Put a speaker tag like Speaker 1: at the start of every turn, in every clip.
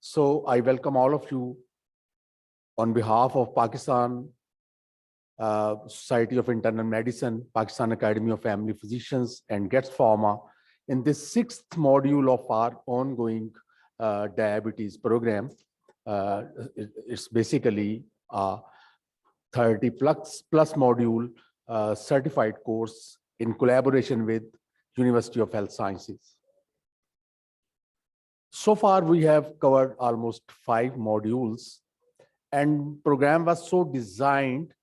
Speaker 1: So I welcome all of you on behalf of Pakistan Society of Internal Medicine, Pakistan Academy of Family Physicians, and Gets Pharma in this 6th module of our ongoing diabetes program. It's basically a 30 plus module certified course in collaboration with University of Health Sciences. So far, we have covered almost 5 modules, and program was so designed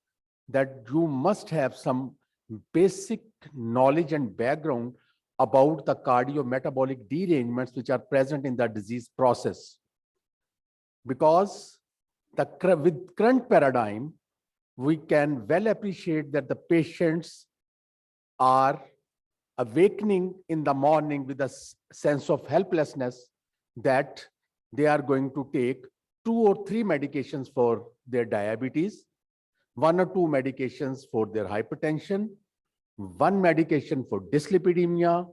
Speaker 1: that you must have some basic knowledge and background about the cardiometabolic derangements which are present in the disease process. Because with current paradigm, we can well appreciate that the patients are awakening in the morning with a sense of helplessness that they are going to take 2 or 3 medications for their diabetes, 1 or 2 medications for their hypertension, 1 medication for dyslipidemia,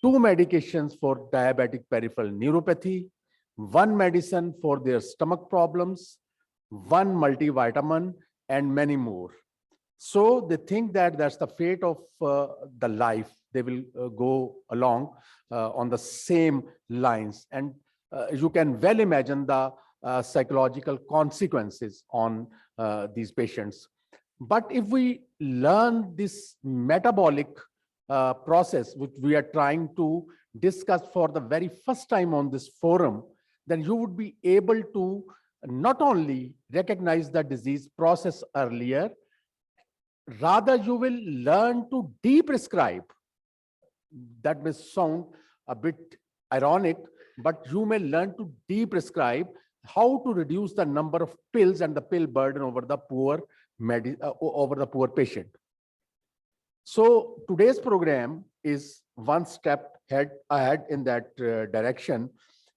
Speaker 1: 2 medications for diabetic peripheral neuropathy, 1 medicine for their stomach problems, 1 multivitamin, and many more. So they think that that's the fate of the life. They will go along on the same lines. And you can well imagine the psychological consequences on these patients. But if we learn this metabolic process, which we are trying to discuss for the very first time on this forum, then you would be able to not only recognize the disease process earlier, rather you will learn to de-prescribe. That may sound a bit ironic, but you may learn to de-prescribe, how to reduce the number of pills and the pill burden over the poor patient. So today's program is one step ahead in that direction,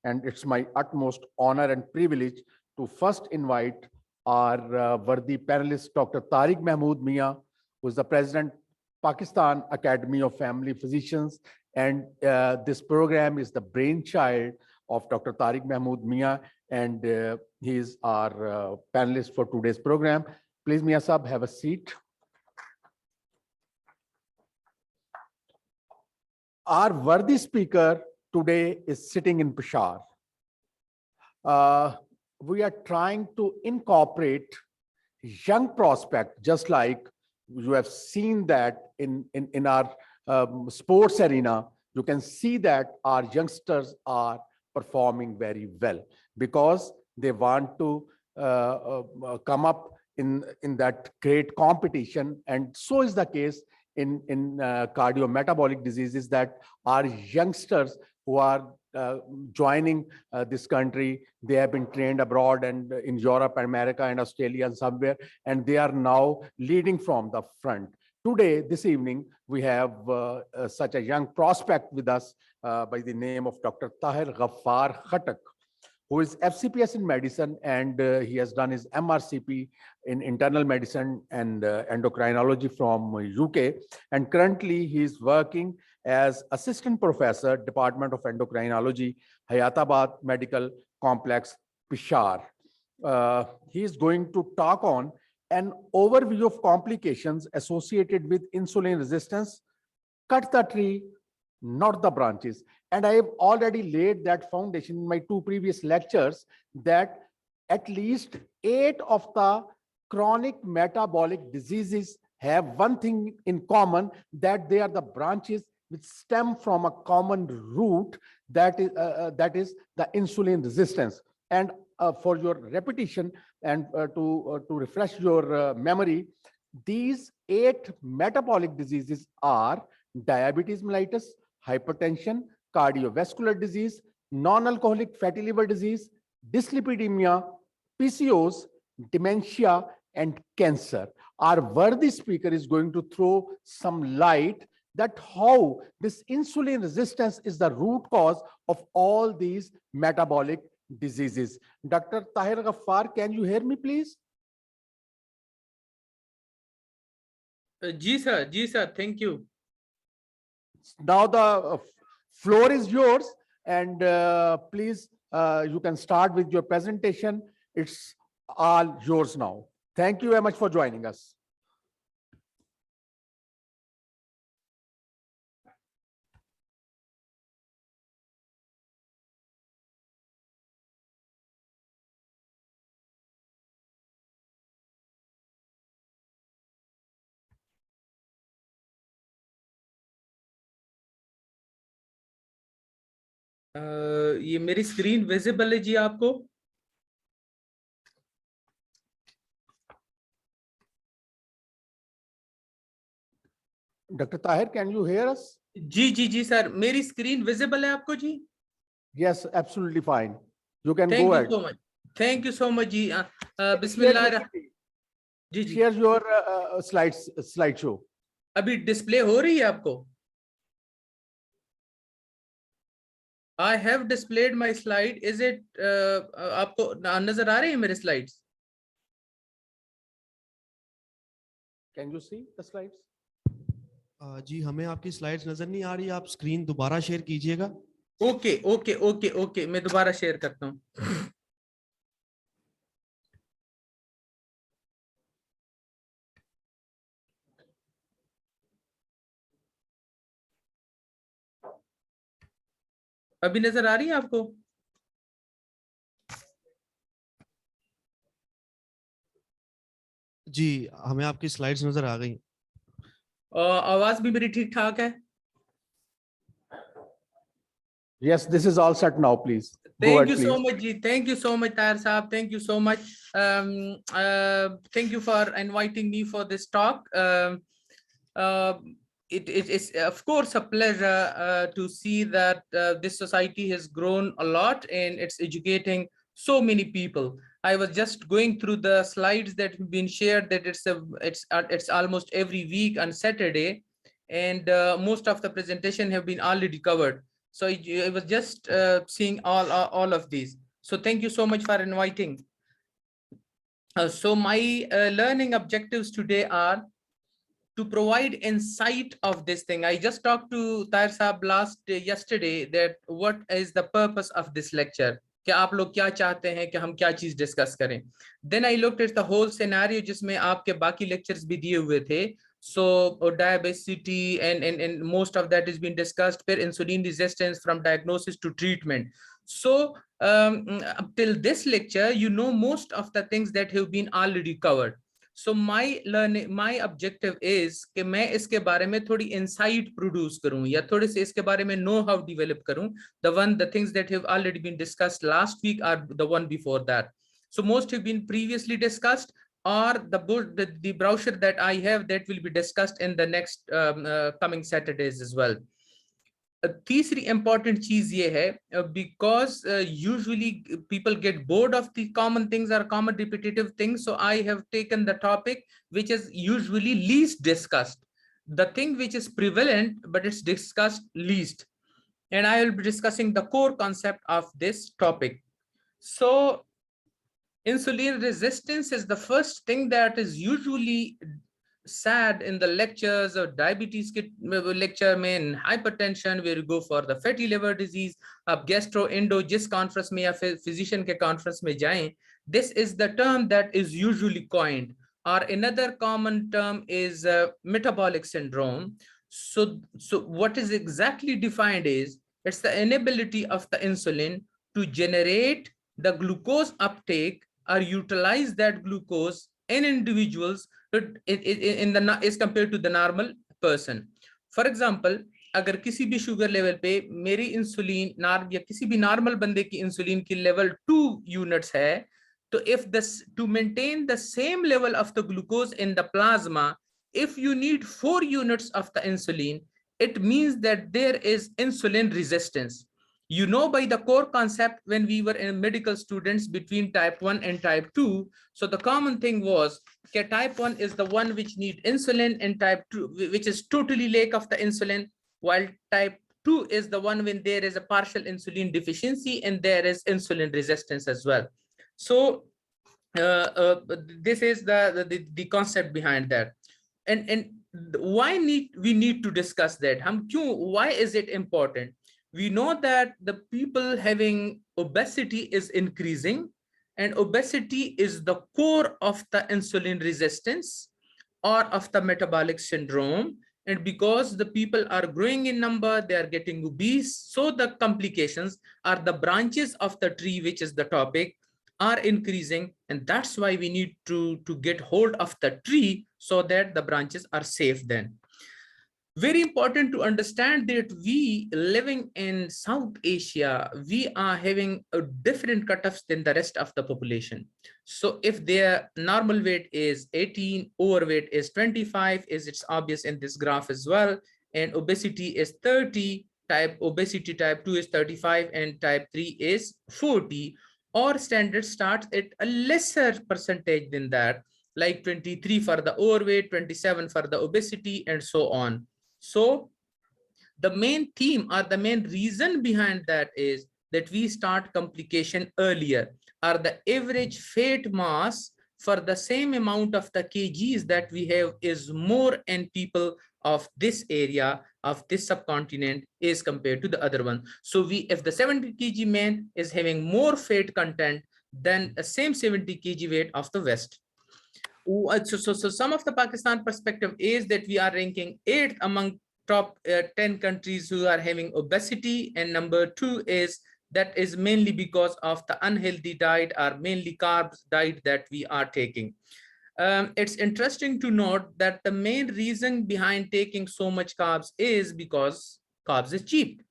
Speaker 1: and it's my utmost honor and privilege to first invite our worthy panelist, Dr. Tariq Mahmood Mia, who is the President, Pakistan Academy of Family Physicians. And this program is the brainchild of Dr. Tariq Mahmood Mia, and he is our panelist for today's program. Please, Mia Sahab, have a seat. Our worthy speaker today is sitting in Peshawar. We are trying to incorporate young prospect, just like you have seen that in our sports arena. You can see that our youngsters are performing very well because they want to come up in that great competition. And so is the case in cardiometabolic diseases, that our youngsters who are joining this country, they have been trained abroad and in Europe, America, and Australia and somewhere, and they are now leading from the front. Today, this evening, we have such a young prospect with us by the name of Dr. Tahir Ghaffar Khattak, who is FCPS in medicine, and he has done his MRCP in internal medicine and endocrinology from UK. And currently he is working as assistant professor, Department of Endocrinology, Hayatabad Medical Complex, Peshawar. He is going to talk on an overview of complications associated with insulin resistance. Cut the tree, not the branches. And I have already laid that foundation in my 2 previous lectures, that at least 8 of the chronic metabolic diseases have one thing in common, that they are the branches which stem from a common root, that is the insulin resistance. And for your repetition and to refresh your memory, these 8 metabolic diseases are diabetes mellitus, hypertension, cardiovascular disease, non-alcoholic fatty liver disease, dyslipidemia, PCOS, dementia, and cancer. Our worthy speaker is going to throw some light that how this insulin resistance is the root cause of all these metabolic diseases. Dr. Tahir Ghaffar, can you hear me, please?
Speaker 2: Ji sir, thank you.
Speaker 1: Now the floor is yours, and please You can start with your presentation. It's all yours now. Thank you very much for joining us.
Speaker 2: ये मेरी screen visible है जी आपको?
Speaker 1: Dr. Tahir, can you hear us?
Speaker 2: जी sir, मेरी screen visible है आपको जी?
Speaker 1: Yes, absolutely fine. You can
Speaker 2: thank
Speaker 1: go
Speaker 2: you
Speaker 1: ahead.
Speaker 2: So much, thank you so much जी।
Speaker 1: Share
Speaker 2: बिस्मिल्लाह।
Speaker 1: your screen.
Speaker 2: जी जी,
Speaker 1: Share your slideshow.
Speaker 2: अभी डिस्प्ले हो रही है आपको? I have displayed my slide. Is it आपको नजर आ रही है मेरे slides?
Speaker 1: Can you see the slides?
Speaker 3: जी हमें आपकी स्लाइड्स नजर नहीं आ रही, आप स्क्रीन दोबारा शेयर कीजिएगा।
Speaker 2: ओके ओके ओके ओके, मैं दोबारा शेयर करता हूँ। अभी नजर आ रही है आपको?
Speaker 3: जी हमें आपकी स्लाइड्स नजर आ गई।
Speaker 2: आवाज भी मेरी ठीक ठाक है?
Speaker 1: Yes, this is all set now, please. Go
Speaker 2: Thank
Speaker 1: ahead,
Speaker 2: you so
Speaker 1: please.
Speaker 2: much, Ji. Thank you so much, Tahir Saab. Thank you so much. Thank you for inviting me for this talk. It is, of course, a pleasure to see that this society has grown a lot and it's educating so many people. I was just going through the slides that have been shared, that it's almost every week on Saturday, and most of the presentation have been already covered. So I was just seeing all of these. So thank you so much for inviting. So my learning objectives today are to provide insight of this thing. I just talked to Tahir Saab yesterday that what is the purpose of this lecture? कि आप लोग क्या चाहते हैं कि हम क्या चीज डिस्कस करें? Then I looked at the whole scenario जिसमें आपके बाकी lectures भी दिए हुए थे. So diabetes and most of that has been discussed. फिर insulin resistance from diagnosis to treatment. So up till this lecture, you know most of the things that have been already covered. So my objective is कि मैं इसके बारे में थोड़ी insight produce करूं या थोड़े से इसके बारे में know how develop करूं. The things that have already been discussed last week are the one before that. So most have been previously discussed, or the brochure that I have that will be discussed in the next coming Saturdays as well. तीसरी important चीज ये है, because usually people get bored of the common things or common repetitive things, so I have taken the topic which is usually least discussed, the thing which is prevalent but it's discussed least, and I will be discussing the core concept of this topic. So insulin resistance is the first thing that is usually sad in the lectures or diabetes lecture में, hypertension where you go for the fatty liver disease. आप gastroendo जिस conference में या physician के conference में जाएं, this is the term that is usually coined. Or another common term is metabolic syndrome. So what is exactly defined is it's the inability of the insulin to generate the glucose uptake or utilize that glucose in individuals as compared to the normal person. For example, अगर किसी भी sugar level पे मेरी insulin या किसी भी normal बंदे की इंसुलिन की लेवल 2 यूनिट्स है, तो if this to maintain the same level of the glucose in the plasma, if you need 4 units of the insulin, it means that there is insulin resistance. You know, by the core concept when we were in medical students between type 1 and type 2, so the common thing was that type 1 is the one which need insulin, and type 2 which is totally lack of the insulin, while type 2 is the one when there is a partial insulin deficiency and there is insulin resistance as well. So this is the concept behind that. And why we need to discuss that? Why is it important? we know that the people having obesity is increasing, and obesity is the core of the insulin resistance or of the metabolic syndrome. And because the people are growing in number, they are getting obese. So the complications are the branches of the tree, which is the topic, are increasing. And that's why we need to get hold of the tree so that the branches are safe then. Very important to understand that we living in South Asia, we are having a different cutoffs than the rest of the population. So if their normal weight is 18, overweight is 25, is it's obvious in this graph as well, and obesity is 30, obesity type 2 is 35, and type 3 is 40, or standard starts at a lesser percentage than that, like 23 for the overweight, 27 for the obesity, and so on. So the main theme or the main reason behind that is that we start complication earlier, or the average fat mass for the same amount of the kgs that we have is more in people of this area, of this subcontinent, is compared to the other one. So if the 70 kg man is having more fat content than the same 70 kg weight of the West. So some of the Pakistan perspective is that we are ranking 8th among top 10 countries who are having obesity, and number 2 is that is mainly because of the unhealthy diet, or mainly carbs diet that we are taking. It's interesting to note that the main reason behind taking so much carbs is because carbs is cheap.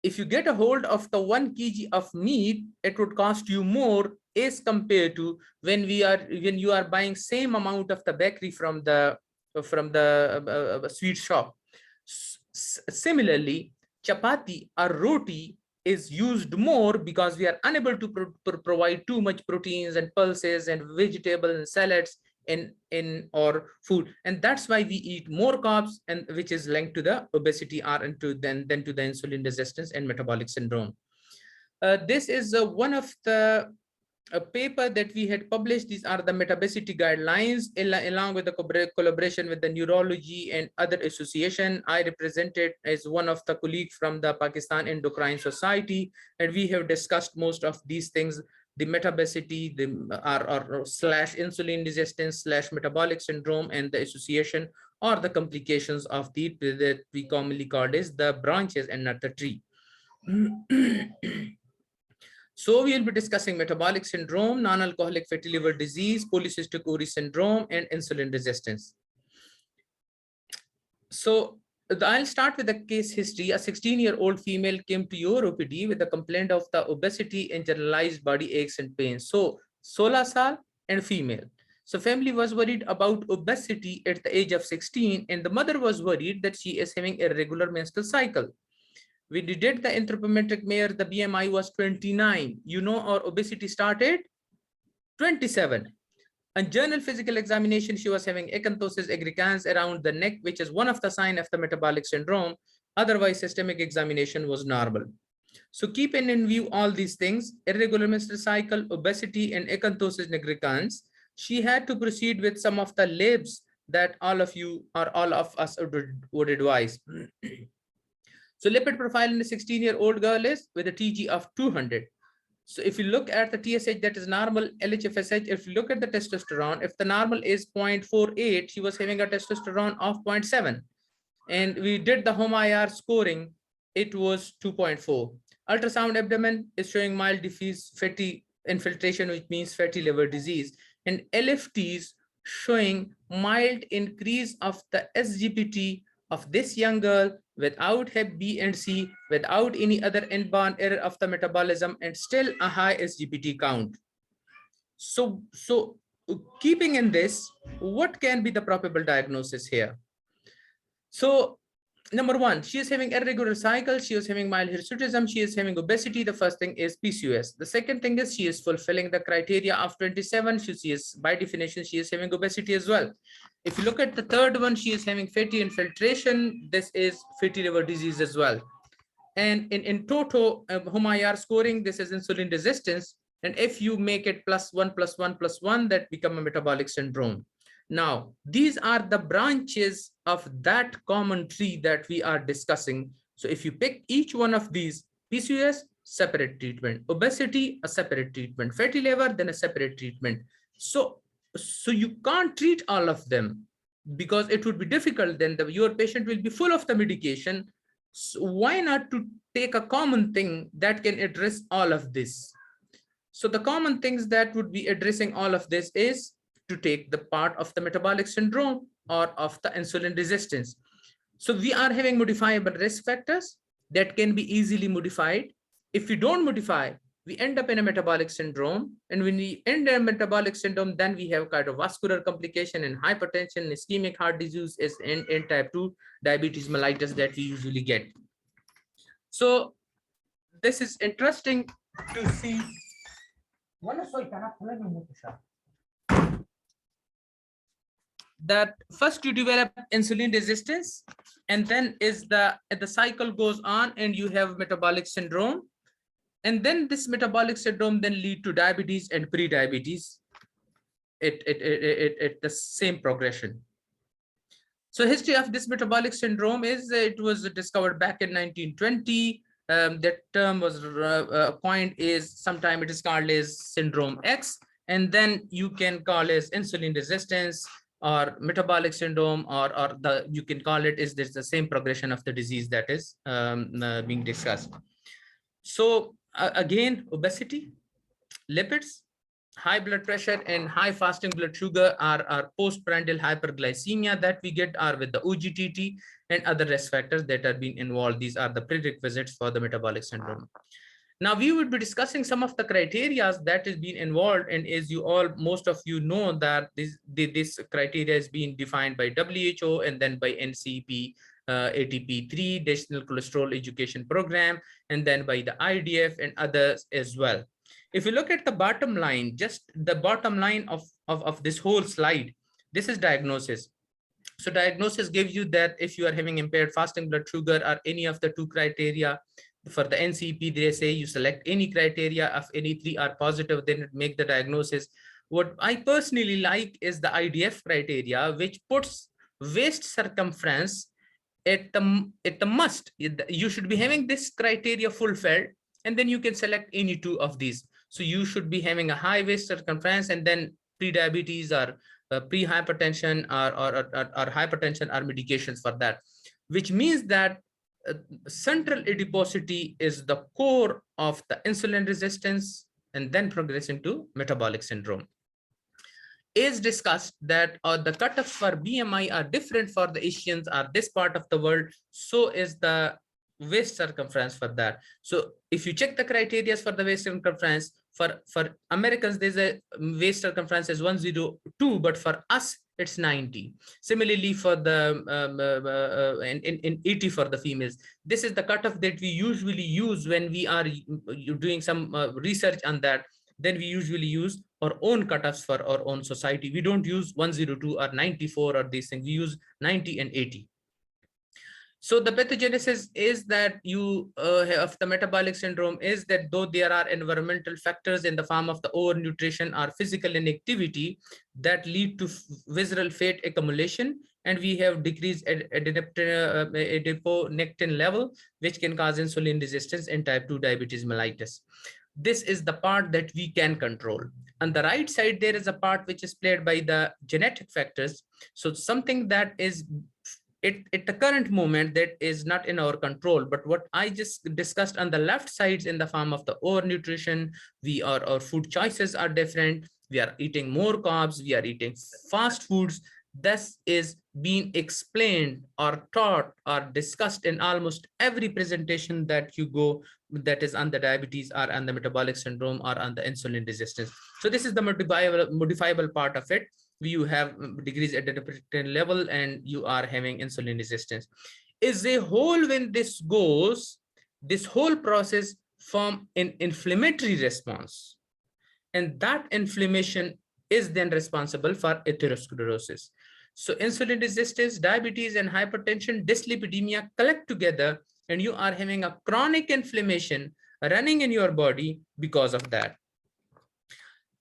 Speaker 2: If you get a hold of the 1 kg of meat, it would cost you more as compared to when you are buying same amount of the bakery from the sweet shop. Similarly, chapati or roti is used more because we are unable to provide too much proteins and pulses and vegetables and salads in our food, and that's why we eat more carbs, and which is linked to the obesity or into then to the insulin resistance and metabolic syndrome. This is one of the a paper that we had published. These are the metabesity guidelines, along with the collaboration with the neurology and other association. I represented as one of the colleagues from the Pakistan Endocrine Society, and we have discussed most of these things, the metabesity, the or slash insulin resistance slash metabolic syndrome, and the association or the complications of the that we commonly called as the branches and not the tree. So we will be discussing metabolic syndrome, non-alcoholic fatty liver disease, polycystic ovary syndrome, and insulin resistance. So I'll start with the case history. A 16-year-old female came to your OPD with a complaint of the obesity and generalized body aches and pains. So 16 saal and female. So family was worried about obesity at the age of 16, and the mother was worried that she is having irregular menstrual cycle. We did the anthropometric measure, the BMI was 29. You know, our obesity started 27. On general physical examination, she was having acanthosis agricans around the neck, which is one of the signs of the metabolic syndrome. Otherwise, systemic examination was normal. So keeping in view all these things, irregular menstrual cycle, obesity, and acanthosis nigricans, she had to proceed with some of the labs that all of you or all of us would advise. So lipid profile in a 16-year-old girl is with a TG of 200. So if you look at the TSH, that is normal, LHFSH, if you look at the testosterone, if the normal is 0.48, she was having a testosterone of 0.7. And we did the HOMA-IR scoring, it was 2.4. Ultrasound abdomen is showing mild diffuse fatty infiltration, which means fatty liver disease. And LFTs showing mild increase of the SGPT of this young girl without Hep B and C, without any other inborn error of the metabolism, and still a high SGPT count. So keeping in this, what can be the probable diagnosis here? So number one, she is having irregular cycle, she is having mild hirsutism, she is having obesity. The first thing is PCOS. The second thing is she is fulfilling the criteria of 27. She is, by definition, she is having obesity as well. If you look at the third one, she is having fatty infiltration. This is fatty liver disease as well. And in total HOMA-IR scoring, this is insulin resistance. And if you make it +1 +1 +1, that become a metabolic syndrome. Now, these are the branches of that common tree that we are discussing. So if you pick each one of these, PCOS, separate treatment, obesity, a separate treatment, fatty liver, then a separate treatment. So you can't treat all of them because it would be difficult. Then your patient will be full of the medication. So why not to take a common thing that can address all of this? So the common things that would be addressing all of this is to take the part of the metabolic syndrome or of the insulin resistance. So we are having modifiable risk factors that can be easily modified. If we don't modify, we end up in a metabolic syndrome. And when we end in a metabolic syndrome, then we have cardiovascular complication and hypertension, ischemic heart disease is in type 2 diabetes mellitus that we usually get. So this is interesting to see. That first you develop insulin resistance, and then the cycle goes on and you have metabolic syndrome, and then this metabolic syndrome then lead to diabetes and pre-diabetes. It the same progression. So history of this metabolic syndrome is it was discovered back in 1920. That term was coined is sometime it is called as syndrome X, and then you can call as insulin resistance or metabolic syndrome, or you can call it is this the same progression of the disease that is being discussed. So again, obesity, lipids, high blood pressure and high fasting blood sugar are postprandial hyperglycemia that we get are with the OGTT and other risk factors that are being involved. These are the prerequisites for the metabolic syndrome. Now we would be discussing some of the criteria that is being involved, and as you all, most of you know that this criteria is being defined by WHO and then by NCP ATP3 National Cholesterol Education Program, and then by the IDF and others as well. If you look at the bottom line, just the bottom line of this whole slide, this is diagnosis. So diagnosis gives you that if you are having impaired fasting blood sugar or any of the two criteria. For the NCP, they say you select any criteria of any three are positive, then make the diagnosis. What I personally like is the IDF criteria, which puts waist circumference at the must. You should be having this criteria fulfilled, and then you can select any two of these. So you should be having a high waist circumference, and then pre-diabetes or pre-hypertension or hypertension are medications for that, which means that central adiposity is the core of the insulin resistance and then progressing to metabolic syndrome. Is discussed that the cutoffs for BMI are different for the Asians or this part of the world. So is the waist circumference for that. So if you check the criteria for the waist circumference, for Americans, there's a waist circumference is 102, but for us, it's 90. Similarly, for the in 80 for the females. This is the cutoff that we usually use when we are doing some research on that. Then we usually use our own cutoffs for our own society. We don't use 102 or 94 or these things. We use 90 and 80. So the pathogenesis is that you of the metabolic syndrome is that though there are environmental factors in the form of the overnutrition or physical inactivity that lead to visceral fat accumulation, and we have decreased adiponectin level, which can cause insulin resistance and type 2 diabetes mellitus. This is the part that we can control. On the right side, there is a part which is played by the genetic factors. So something that is at the current moment that is not in our control, but what I just discussed on the left sides in the form of the overnutrition, our food choices are different. We are eating more carbs, we are eating fast foods. This is being explained or taught or discussed in almost every presentation that you go, that is on the diabetes or on the metabolic syndrome or on the insulin resistance. So this is the modifiable part of it. You have decreased adiponectin level and you are having insulin resistance. Is a whole when this goes, this whole process form an inflammatory response, and that inflammation is then responsible for atherosclerosis. So insulin resistance, diabetes, and hypertension, dyslipidemia collect together, and you are having a chronic inflammation running in your body because of that.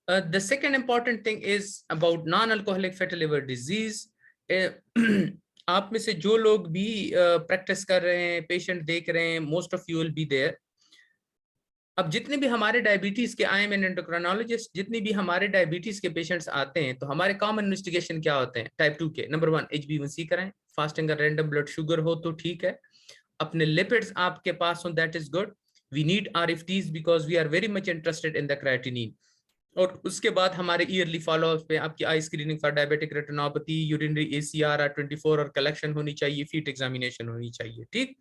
Speaker 2: The second important thing is about non-alcoholic fatty liver disease. आप में से जो लोग भी practice कर रहे हैं, patient देख रहे हैं, most of you will be there. अब जितने भी हमारे डायबिटीज के आई एम एन एंडोक्राइनोलॉजिस्ट, जितनी भी हमारे डायबिटीज के पेशेंट्स आते हैं, तो हमारे कॉमन इन्वेस्टिगेशन क्या होते हैं टाइप 2 के? नंबर 1 HbA1c कराएं, फास्टिंग और रैंडम ब्लड शुगर हो तो ठीक है, अपने लिपिड्स आपके पास हो that is good. We need RFTs because we are very much interested in the creatinine. और उसके बाद हमारे ईयरली फॉलोअप पे आपकी eye screening for diabetic retinopathy, urinary ACR R24 और कलेक्शन होनी चाहिए, फीट एग्जामिनेशन होनी चाहिए, ठीक।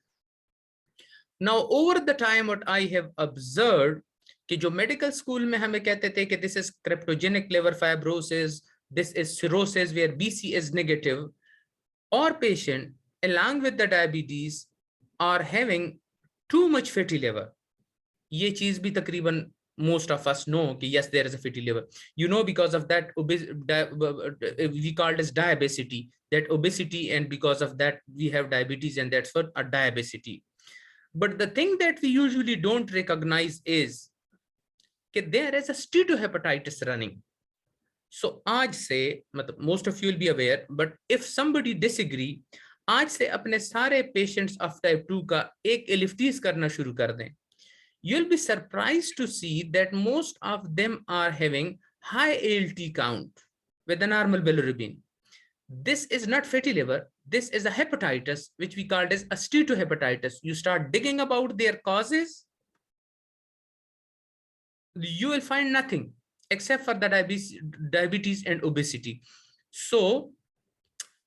Speaker 2: Now over the time what I have observed कि जो मेडिकल स्कूल में हमें कहते थे कि this is cryptogenic liver fibrosis, this is cirrhosis where BC is negative, or patient along with the diabetes are having too much fatty liver. ये चीज भी तकरीबन most of us know कि yes there is a fatty liver, you know, because of that we called as diabesity, that obesity, and because of that we have diabetes, and that's what a diabesity. But the thing that we usually don't recognize is that there is a steatohepatitis running. So आज से मतलब most of you will be aware, but if somebody disagree, आज से अपने सारे patients of type 2 का एक एलिफ्टीज करना शुरू कर दें। You'll be surprised to see that most of them are having high ALT count with a normal bilirubin. This is not fatty liver. This is a hepatitis, which we called as a steatohepatitis. You start digging about their causes, you will find nothing except for the diabetes and obesity. So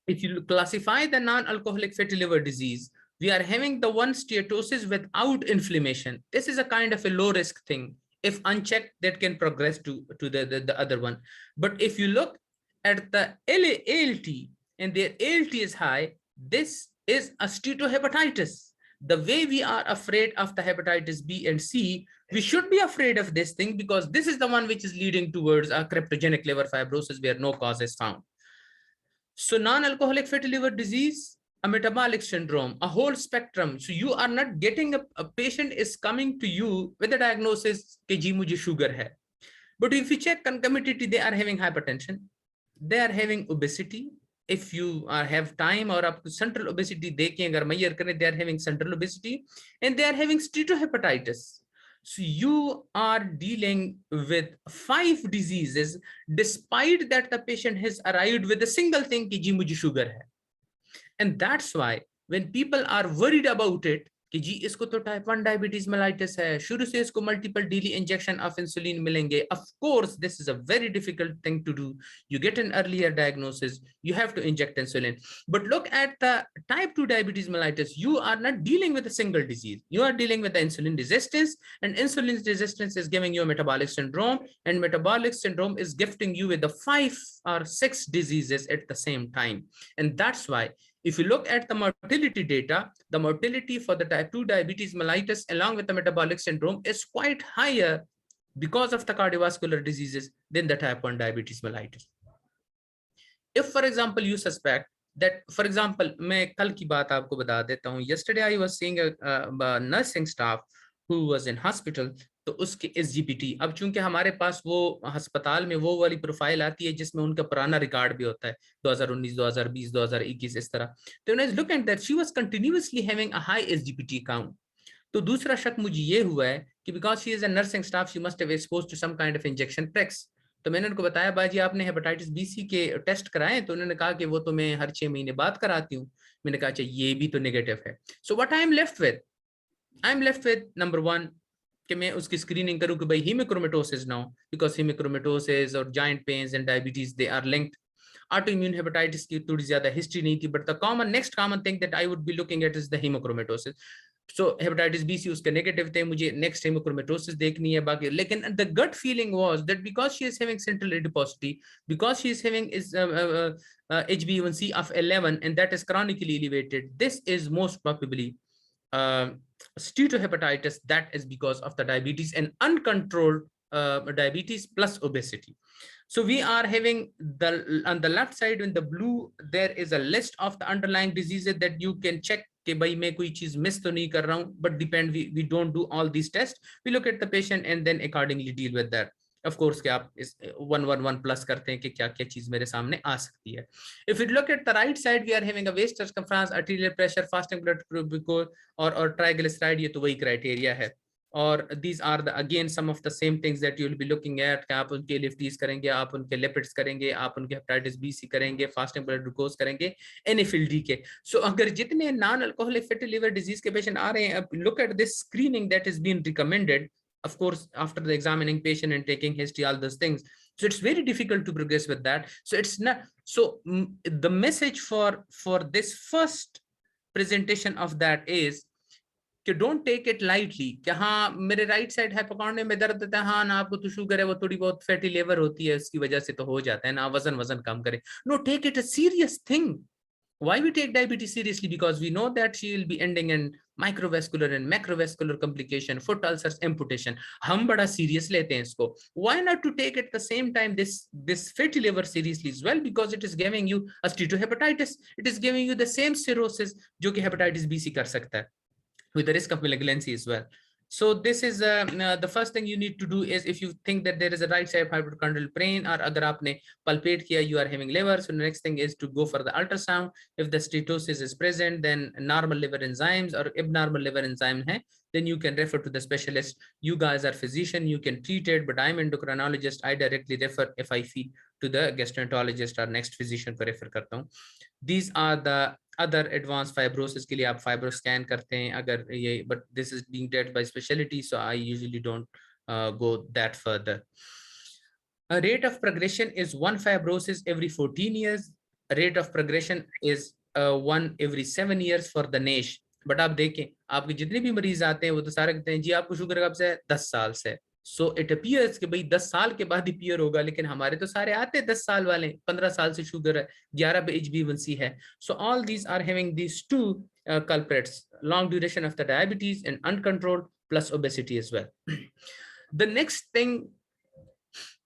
Speaker 2: if you classify the non-alcoholic fatty liver disease, we are having the one steatosis without inflammation. This is a kind of a low risk thing. If unchecked, that can progress to the other one. But if you look at the ALT and their ALT is high, this is a steatohepatitis. The way we are afraid of the hepatitis B and C, we should be afraid of this thing, because this is the one which is leading towards a cryptogenic liver fibrosis where no cause is found. So non-alcoholic fatty liver disease, a metabolic syndrome, a whole spectrum. So you are not getting a patient is coming to you with a diagnosis कि जी मुझे sugar है. But if you check concomitantly, they are having hypertension, they are having obesity. If you have time or up to central obesity, देखें अगर measure करें, they are having central obesity, and they are having steatohepatitis. So you are dealing with 5 diseases, despite that the patient has arrived with a single thing कि जी मुझे sugar है. And that's why when people are worried about it कि जी इसको तो type 1 diabetes mellitus है, शुरू से इसको multiple daily injection of insulin मिलेंगे. Of course this is a very difficult thing to do. You get an earlier diagnosis, you have to inject insulin. But look at the type 2 diabetes mellitus. You are not dealing with a single disease. You are dealing with the insulin resistance, and insulin resistance is giving you a metabolic syndrome, and metabolic syndrome is gifting you with the 5 or 6 diseases at the same time. And that's why if you look at the mortality data, the mortality for the type 2 diabetes mellitus along with the metabolic syndrome is quite higher because of the cardiovascular diseases than the type 1 diabetes mellitus. If for example you suspect that, for example, मैं कल की बात आपको बता देता हूँ. Yesterday I was seeing a nursing staff who was in hospital. तो उसके SGPT, अब चूंकि हमारे पास वो अस्पताल में वो वाली प्रोफाइल आती है जिसमें उनका पुराना रिकॉर्ड भी होता है 2019, 2020, 2021 इस तरह. तो when I look at that, she was continuously having a high SGPT count. तो दूसरा शक मुझे ये हुआ है कि because she is a nursing staff, she must have exposed to some kind of injection pricks. तो मैंने उनको बताया, बाजी आपने हेपेटाइटिस BC के टेस्ट कराए? तो उन्होंने कहा कि वो तो मैं हर 6 महीने बाद कराती हूँ. मैंने कहा अच्छा ये भी तो नेगेटिव है. So what I am left with number 1 कि मैं उसकी स्क्रीनिंग करूं कि भाई हीमोक्रोमेटोसिस ना हो, बिकॉज हीमोक्रोमेटोसिस और joint pains and diabetes they are linked. Autoimmune hepatitis की थोड़ी ज्यादा हिस्ट्री नहीं थी, but the next common thing that I would be looking at is the haemochromatosis. So hepatitis BC उसके नेगेटिव थे, मुझे नेक्स्ट हीमोक्रोमेटोसिस देखनी है बाकी. लेकिन the gut feeling was that because she is having central adiposity, because she is having HbA1c of 11 and that is chronically elevated, this is most probably steatohepatitis. That is because of the diabetes and uncontrolled diabetes plus obesity. So we are having on the left side in the blue, there is a list of the underlying diseases that you can check कि भाई मैं कोई चीज miss तो नहीं कर रहा हूं. But depend, we don't do all these tests. We look at the patient and then accordingly deal with that. Of course कि आप इस 111 प्लस करते हैं कि क्या क्या चीज मेरे सामने आ सकती है. If you look at the right side, we are having a waist circumference, arterial pressure, fasting blood glucose और ट्राइग्लिसराइड. ये तो वही क्राइटेरिया है. और these are the again some of the same things that you will be looking at. कि आप उनके लिफ्टीज करेंगे, आप उनके लिपिड्स करेंगे, आप उनके हेपेटाइटिस बी सी करेंगे, फास्टिंग ब्लड ग्लूकोज करेंगे, एनएफएलडी के. सो अगर जितने non alcoholic fatty liver disease के पेशेंट आ रहे हैं, look at this screening that is been recommended, of course after the examining patient and taking history, all those things. So it's very difficult to progress with that. So it's not so the message for this first presentation of that is कि don't take it lightly कि हाँ मेरे right side है पकड़ने में दर्द देता है, हाँ ना आपको तो शुगर है, वो थोड़ी बहुत फैटी लिवर होती है उसकी वजह से तो हो जाता है ना, वजन कम करे. No, take it a serious thing. Why we take diabetes seriously? Because we know that she will be ending in microvascular and macrovascular complication, foot ulcers, amputation. हम बड़ा serious लेते हैं इसको. Why not to take at the same time this fatty liver seriously as well? Because it is giving you a steatohepatitis. It is giving you the same cirrhosis जो कि hepatitis B C कर सकता है, with the risk of malignancy as well. So this is the first thing you need to do is, if you think that there is a right side hypochondrial pain or agar aapne palpate kiya you are having liver, so the next thing is to go for the ultrasound. If the steatosis is present, then normal liver enzymes or abnormal liver enzyme hai, then you can refer to the specialist. You guys are physician, you can treat it, but I'm endocrinologist, I directly refer FIP to the gastroenterologist or next physician को refer करता हूँ. These are the other advanced fibrosis के लिए आप fibro scan करते हैं अगर ये, but this is being dealt by specialty, so I usually don't go that further. A rate of progression is 1 fibrosis every 14 years. A rate of progression is 1 every 7 years for the NASH. But आप देखें आपके जितने भी मरीज आते हैं वो तो सारे कहते हैं जी आपको शुगर कब से है, 10 साल से. सो इट अपीयर्स कि भाई 10 साल के बाद ही पियर होगा, लेकिन हमारे तो सारे आते हैं 10 साल वाले, 15 साल से शुगर है, 11 पे HbA1c है. So all these are having these two culprits, long duration of the diabetes and uncontrolled plus obesity as well. The next thing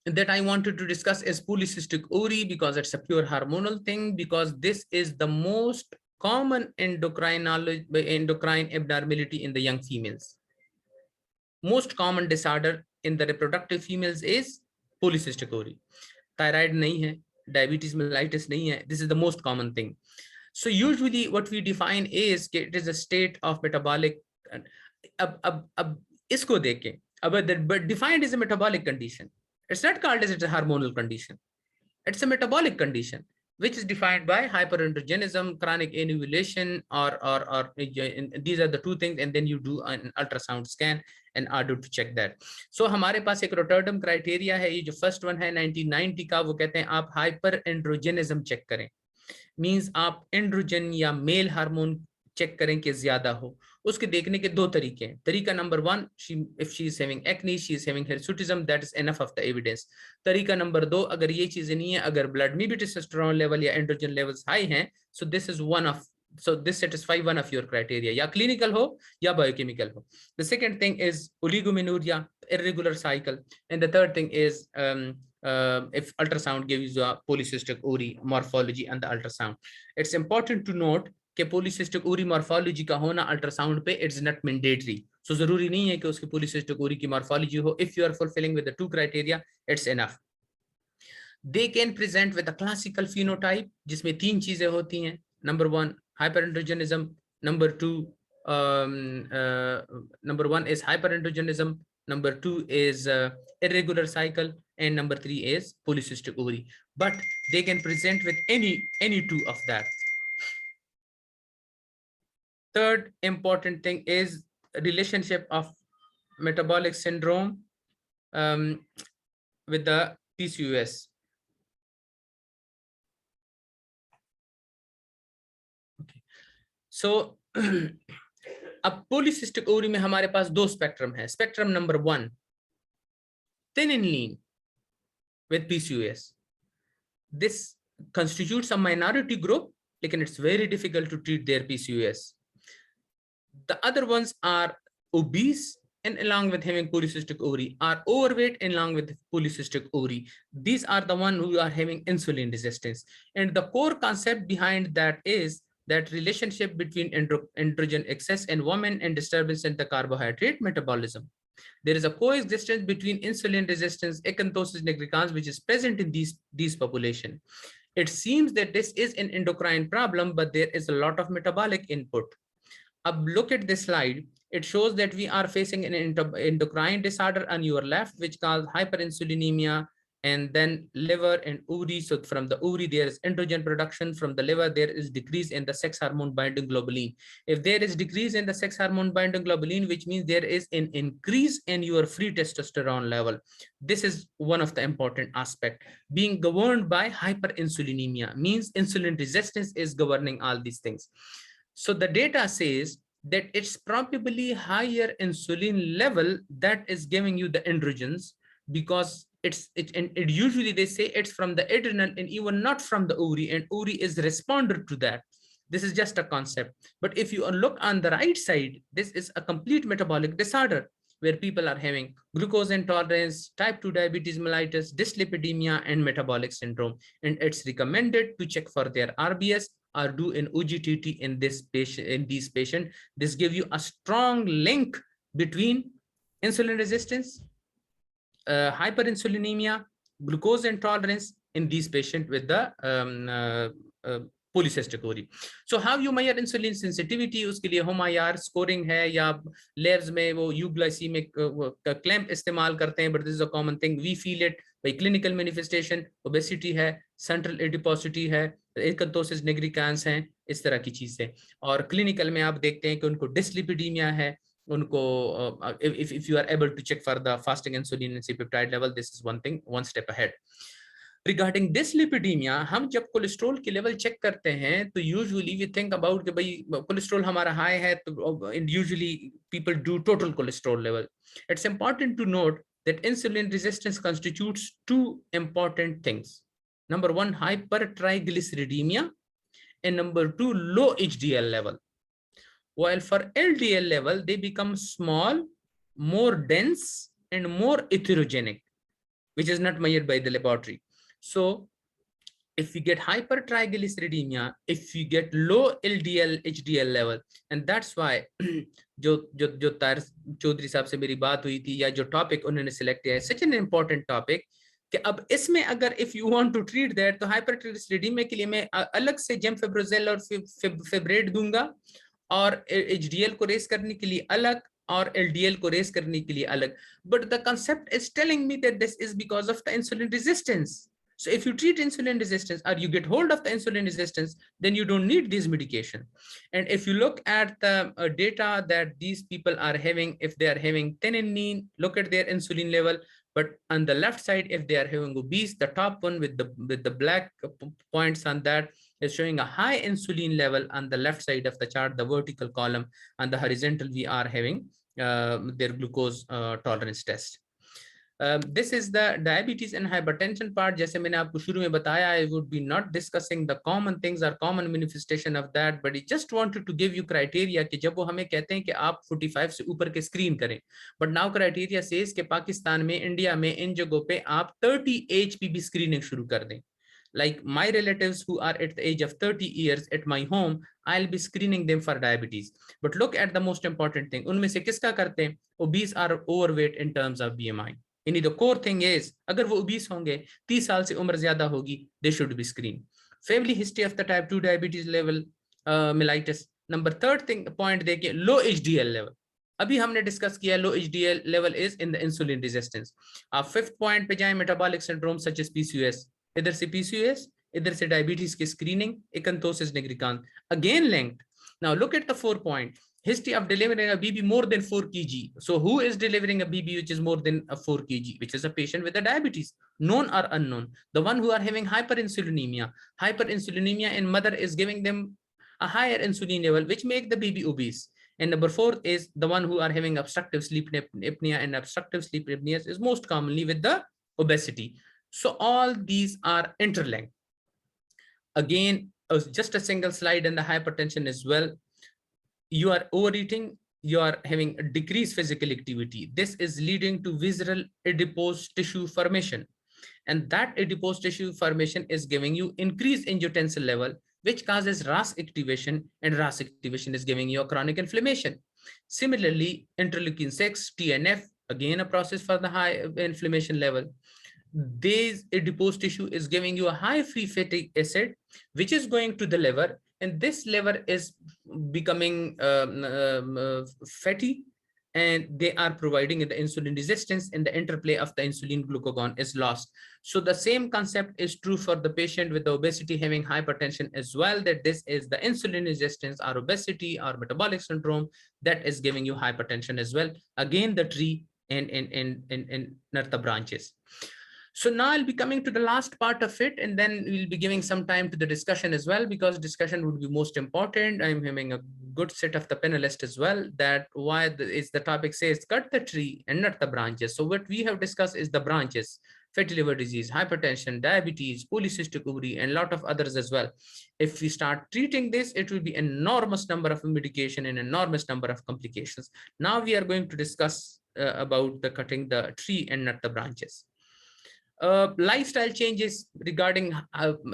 Speaker 2: that I wanted to discuss is polycystic ovary, because it's a pure hormonal thing, because this is the most common endocrine abnormality in the young females. Most common disorder in the reproductive females is polycystic ovary. Thyroid nahi hai, diabetes mellitus nahi hai. This is the most common thing. So usually what we define is it is a state of metabolic. Isko dekhe, but defined as a metabolic condition. It's not called as it's a hormonal condition. It's a metabolic condition, which is defined by hyperandrogenism, chronic anovulation, or these are the two things, and then you do an ultrasound scan in order to check that. So हमारे पास एक Rotterdam criteria है, ये जो first one है 1990 का, वो कहते हैं आप hyperandrogenism check करें. Means आप एंड्रोजन या मेल हार्मोन चेक करें कि ज्यादा हो. उसके देखने के दो तरीके हैं. तरीका number 1, if she is having acne, she is having hirsutism, that is enough of the evidence. तरीका नंबर 2, अगर ये चीजें नहीं है, अगर ब्लड में भी टेस्टोस्टेरोन लेवल या एंड्रोजन लेवल्स हाई हैं, so this is one of, so this satisfy one of your criteria, या clinical हो या biochemical हो. The second thing is oligomenorrhea, irregular cycle, and the third thing is if ultrasound gives you a polycystic ovary morphology and the ultrasound. It's important to note कि polycystic ovary morphology का होना ultrasound पे it's not mandatory. So जरूरी नहीं है कि उसकी polycystic ovary की morphology हो. If you are fulfilling with the 2 criteria, it's enough. They can present with a classical phenotype जिसमें 3 चीजें होती हैं. Number 1, hyperandrogenism. Number 2, number 1 is hyperandrogenism. Number 2 is irregular cycle, and number 3 is polycystic ovary. But they can present with any 2 of that. Third important thing is relationship of metabolic syndrome with the PCOS. Okay. So अब polycystic ovary में हमारे पास 2 spectrum है. Spectrum number 1, thin and lean with PCOS. This constitutes a minority group, लेकिन it's very difficult to treat their PCOS. The other ones are obese and along with having polycystic ovary, are overweight and along with polycystic ovary. These are the ones who are having insulin resistance. And the core concept behind that is that relationship between androgen excess in women and disturbance in the carbohydrate metabolism. There is a coexistence between insulin resistance, acanthosis nigricans, which is present in these population. It seems that this is an endocrine problem, but there is a lot of metabolic input. Look at this slide. It shows that we are facing an endocrine disorder on your left, which called hyperinsulinemia, and then liver and ovary. So from the ovary, there is androgen production. From the liver, there is decrease in the sex hormone binding globulin. If there is decrease in the sex hormone binding globulin, which means there is an increase in your free testosterone level. This is one of the important aspects. Being governed by hyperinsulinemia means insulin resistance is governing all these things. So the data says that it's probably higher insulin level that is giving you the androgens, because it usually they say it's from the adrenal and even not from the ovary, and ovary is responded to that. This is just a concept. But if you look on the right side, this is a complete metabolic disorder where people are having glucose intolerance, type 2 diabetes mellitus, dyslipidemia, and metabolic syndrome. And it's recommended to check for their RBS or do an OGTT in this patient, in these patients. This gives you a strong link between insulin resistance, hyperinsulinemia, glucose intolerance in these patients with the polycystic ovary. So how you measure insulin sensitivity? उसके लिए हम IR scoring है या labs में वो euglycemic clamp इस्तेमाल करते हैं, but this is a common thing. We feel it by clinical manifestation. Obesity है, central adiposity है, acanthosis nigricans हैं, इस तरह की चीज है. और clinical में आप देखते हैं कि उनको dyslipidemia है, उनको if you are able to check for the fasting insulin and C-peptide level, this is one thing, one step ahead. Regarding dyslipidemia, हम जब कोलेस्ट्रॉल के लेवल चेक करते हैं तो यूजुअली वी थिंक अबाउट कि भाई कोलेस्ट्रॉल हमारा हाई है तो usually people do total cholesterol level. It's important to note that insulin resistance constitutes two important things. Number one, hypertriglyceridemia, and number two, low HDL level. While for LDL level, they become small, more dense, and more atherogenic, which is not measured by the laboratory. So if you get hypertriglyceridemia, if you get low LDL HDL level, and that's why जो तार चौधरी साहब से मेरी बात हुई थी या जो टॉपिक उन्होंने सिलेक्ट किया है, such an important topic, कि अब इसमें अगर if you want to treat that, तो hypertriglyceridemia के लिए मैं अलग से gemfibrozil और fibrate दूंगा, और HDL को रेस करने के लिए अलग, और LDL को रेस करने के लिए अलग. But the concept is telling me that this is because of the insulin resistance. So if you treat insulin resistance or you get hold of the insulin resistance, then you don't need this medication. And if you look at the data that these people are having, if they are having thin and lean, look at their insulin level. But on the left side, if they are having obese, the top one with the black points on that is showing a high insulin level on the left side of the chart, the vertical column. On the horizontal, we are having their glucose tolerance test. This is the diabetes and hypertension part. जैसे मैंने आपको शुरू में बताया, I would be not discussing the common things or common manifestation of that, but I just wanted to give you criteria कि जब वो हमें कहते हैं कि आप 45 से ऊपर के स्क्रीन करें, but now criteria says कि पाकिस्तान में, इंडिया में, इन जगहों पे आप 30 age पे भी स्क्रीनिंग शुरू कर दें. Like my relatives who are at the age of 30 years at my home, I'll be screening them for diabetes. But look at the most important thing. उनमें से किसका करते हैं? Obese or overweight in terms of BMI. यानी the core thing is, अगर वो obese होंगे, 30 साल से उम्र ज्यादा होगी, they should be screened. Family history of the type 2 diabetes level, mellitus. Number third thing point देखिए, low HDL level. अभी हमने डिस्कस किया low HDL level is in the insulin resistance. आप fifth point पे जाएं, metabolic syndrome such as PCOS. इधर से PCOS, इधर से diabetes की screening, acanthosis nigricans, again linked. Now look at the 4 point. History of delivering a baby more than 4 kg. So who is delivering a baby which is more than 4 kg, which is a patient with a diabetes, known or unknown? The one who are having hyperinsulinemia. Hyperinsulinemia in mother is giving them a higher insulin level, which make the baby obese. And number 4 is the one who are having obstructive sleep apnea, and obstructive sleep apnea is most commonly with the obesity. So all these are interlinked. Again, just a single slide in the hypertension as well. You are overeating, you are having a decreased physical activity. This is leading to visceral adipose tissue formation. And that adipose tissue formation is giving you increased angiotensin level, which causes RAS activation, and RAS activation is giving you a chronic inflammation. Similarly, interleukin 6, TNF, again a process for the high inflammation level. This adipose tissue is giving you a high free fatty acid, which is going to the liver, and this liver is becoming fatty, and they are providing the insulin resistance, and the interplay of the insulin glucagon is lost. So the same concept is true for the patient with the obesity having hypertension as well, that this is the insulin resistance or obesity or metabolic syndrome that is giving you hypertension as well. Again, the tree and not the branches. So now I'll be coming to the last part of it, and then we'll be giving some time to the discussion as well, because discussion would be most important. I'm having a good set of the panelists as well, that why is the topic says cut the tree and not the branches. So what we have discussed is the branches: fatty liver disease, hypertension, diabetes, polycystic ovary, and a lot of others as well. If we start treating this, it will be enormous number of medication and enormous number of complications. Now we are going to discuss about the cutting the tree and not the branches. Lifestyle changes regarding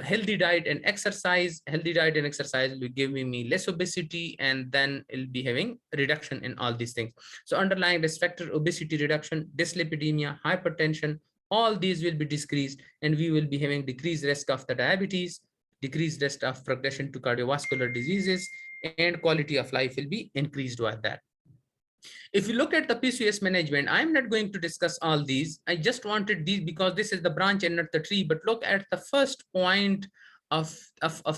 Speaker 2: healthy diet and exercise. Healthy diet and exercise will be giving me less obesity, and then it'll be having reduction in all these things. So underlying risk factor: obesity reduction, dyslipidemia, hypertension, all these will be decreased, and we will be having decreased risk of the diabetes, decreased risk of progression to cardiovascular diseases, and quality of life will be increased with that. If you look at the PCOS management, I'm not going to discuss all these. I just wanted these because this is the branch and not the tree. But look at the first point of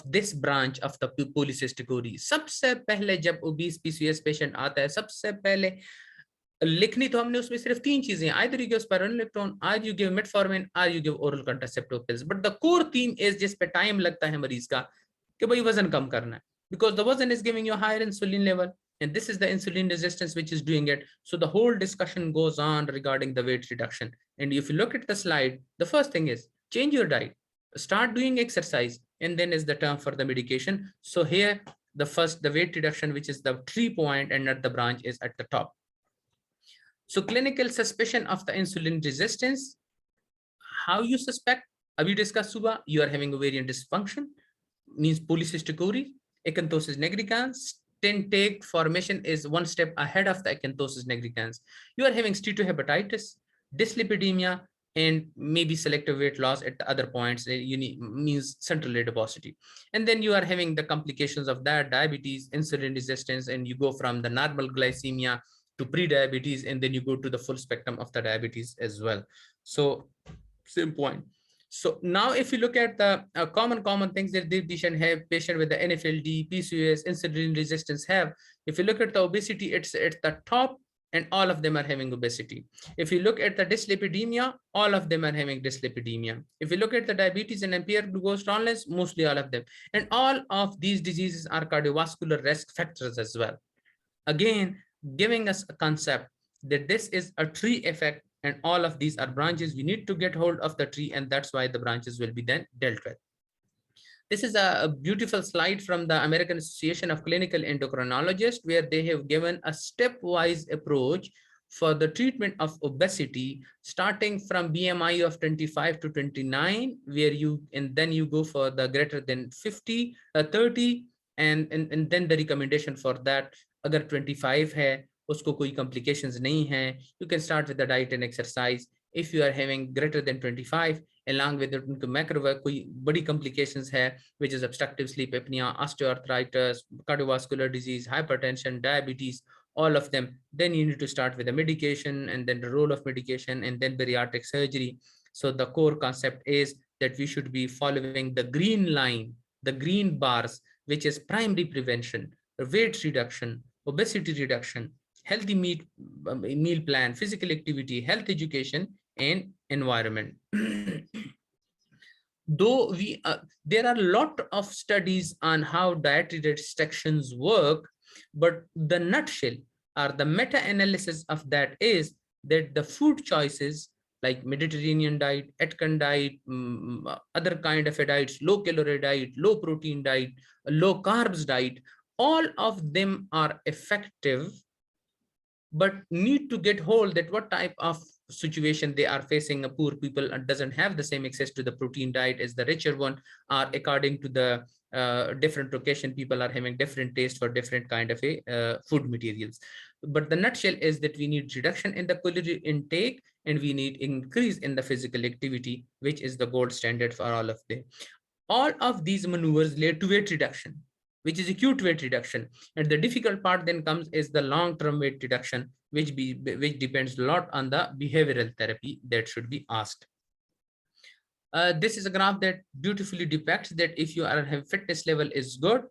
Speaker 2: this branch of the polycystic ovary. सबसे पहले जब obese PCOS patient आता है, सबसे पहले लिखनी तो हमने उसमें सिर्फ 3 चीजें, either you give spironolactone, either you give metformin, or you give oral contraceptive pills. But the core theme is जिस पे टाइम लगता है मरीज का कि भाई वजन कम करना है, because the वजन is giving you higher insulin level, and this is the insulin resistance which is doing it. So the whole discussion goes on regarding the weight reduction. And if you look at the slide, the first thing is change your diet, start doing exercise, and then is the term for the medication. So here the weight reduction, which is the 3 point and not the branch, is at the top. So clinical suspicion of the insulin resistance. How you suspect? We discussed suba, you are having ovarian dysfunction, means polycystic ovary, acanthosis nigricans. Intake formation is one step ahead of the acanthosis nigricans. You are having steatohepatitis, dyslipidemia, and maybe selective weight loss at the other points. You need means central adiposity, and then you are having the complications of that: diabetes, insulin resistance, and you go from the normal glycemia to pre-diabetes, and then you go to the full spectrum of the diabetes as well. So same point. So now if you look at the common things that the patient with the NFLD, PCOS, insulin resistance have, if you look at the obesity, it's at the top, and all of them are having obesity. If you look at the dyslipidemia, all of them are having dyslipidemia. If you look at the diabetes and impaired glucose tolerance, mostly all of them. And all of these diseases are cardiovascular risk factors as well. Again, giving us a concept that this is a tree effect, and all of these are branches. We need to get hold of the tree, and that's why the branches will be then dealt with. This is a beautiful slide from the American Association of Clinical Endocrinologists, where they have given a stepwise approach for the treatment of obesity, starting from BMI of 25 to 29, where then you go for the greater than 30, and then the recommendation for that, अगर 25 है उसको कोई complications नहीं है, you can start with the diet and exercise. If you are having greater than 25, along with it उनको macro कोई बड़ी complications है, which is obstructive sleep apnea, osteoarthritis, cardiovascular disease, hypertension, diabetes, all of them, then you need to start with the medication, and then the role of medication, and then bariatric surgery. So the core concept is that we should be following the green line, the green bars, which is primary prevention, weight reduction, obesity reduction, healthy meal plan, physical activity, health education, and environment. Though there are a lot of studies on how dietary restrictions work, but the nutshell or the meta-analysis of that is that the food choices like Mediterranean diet, Atkins diet, other kind of a diets, low calorie diet, low protein diet, low carbs diet, all of them are effective, but need to get hold that what type of situation they are facing. A poor people doesn't have the same access to the protein diet as the richer one, or according to the different location, people are having different taste for different kind of a food materials. But the nutshell is that we need reduction in the calorie intake and we need increase in the physical activity, which is the gold standard for all of them. All of these maneuvers lead to weight reduction, which is acute weight reduction. And the difficult part then comes is the long-term weight reduction, which depends a lot on the behavioral therapy that should be asked. This is a graph that beautifully depicts that if your fitness level is good,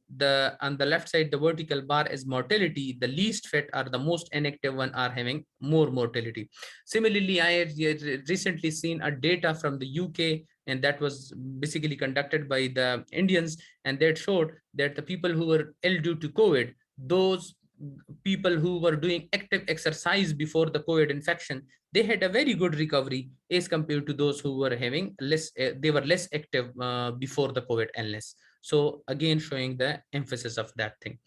Speaker 2: on the left side, the vertical bar is mortality. The least fit or the most inactive one are having more mortality. Similarly, I had recently seen a data from the UK, and that was basically conducted by the Indians, and that showed that the people who were ill due to COVID, those people who were doing active exercise before the COVID infection, they had a very good recovery as compared to those who were having less, they were less active before the COVID illness. So again, showing the emphasis of that thing.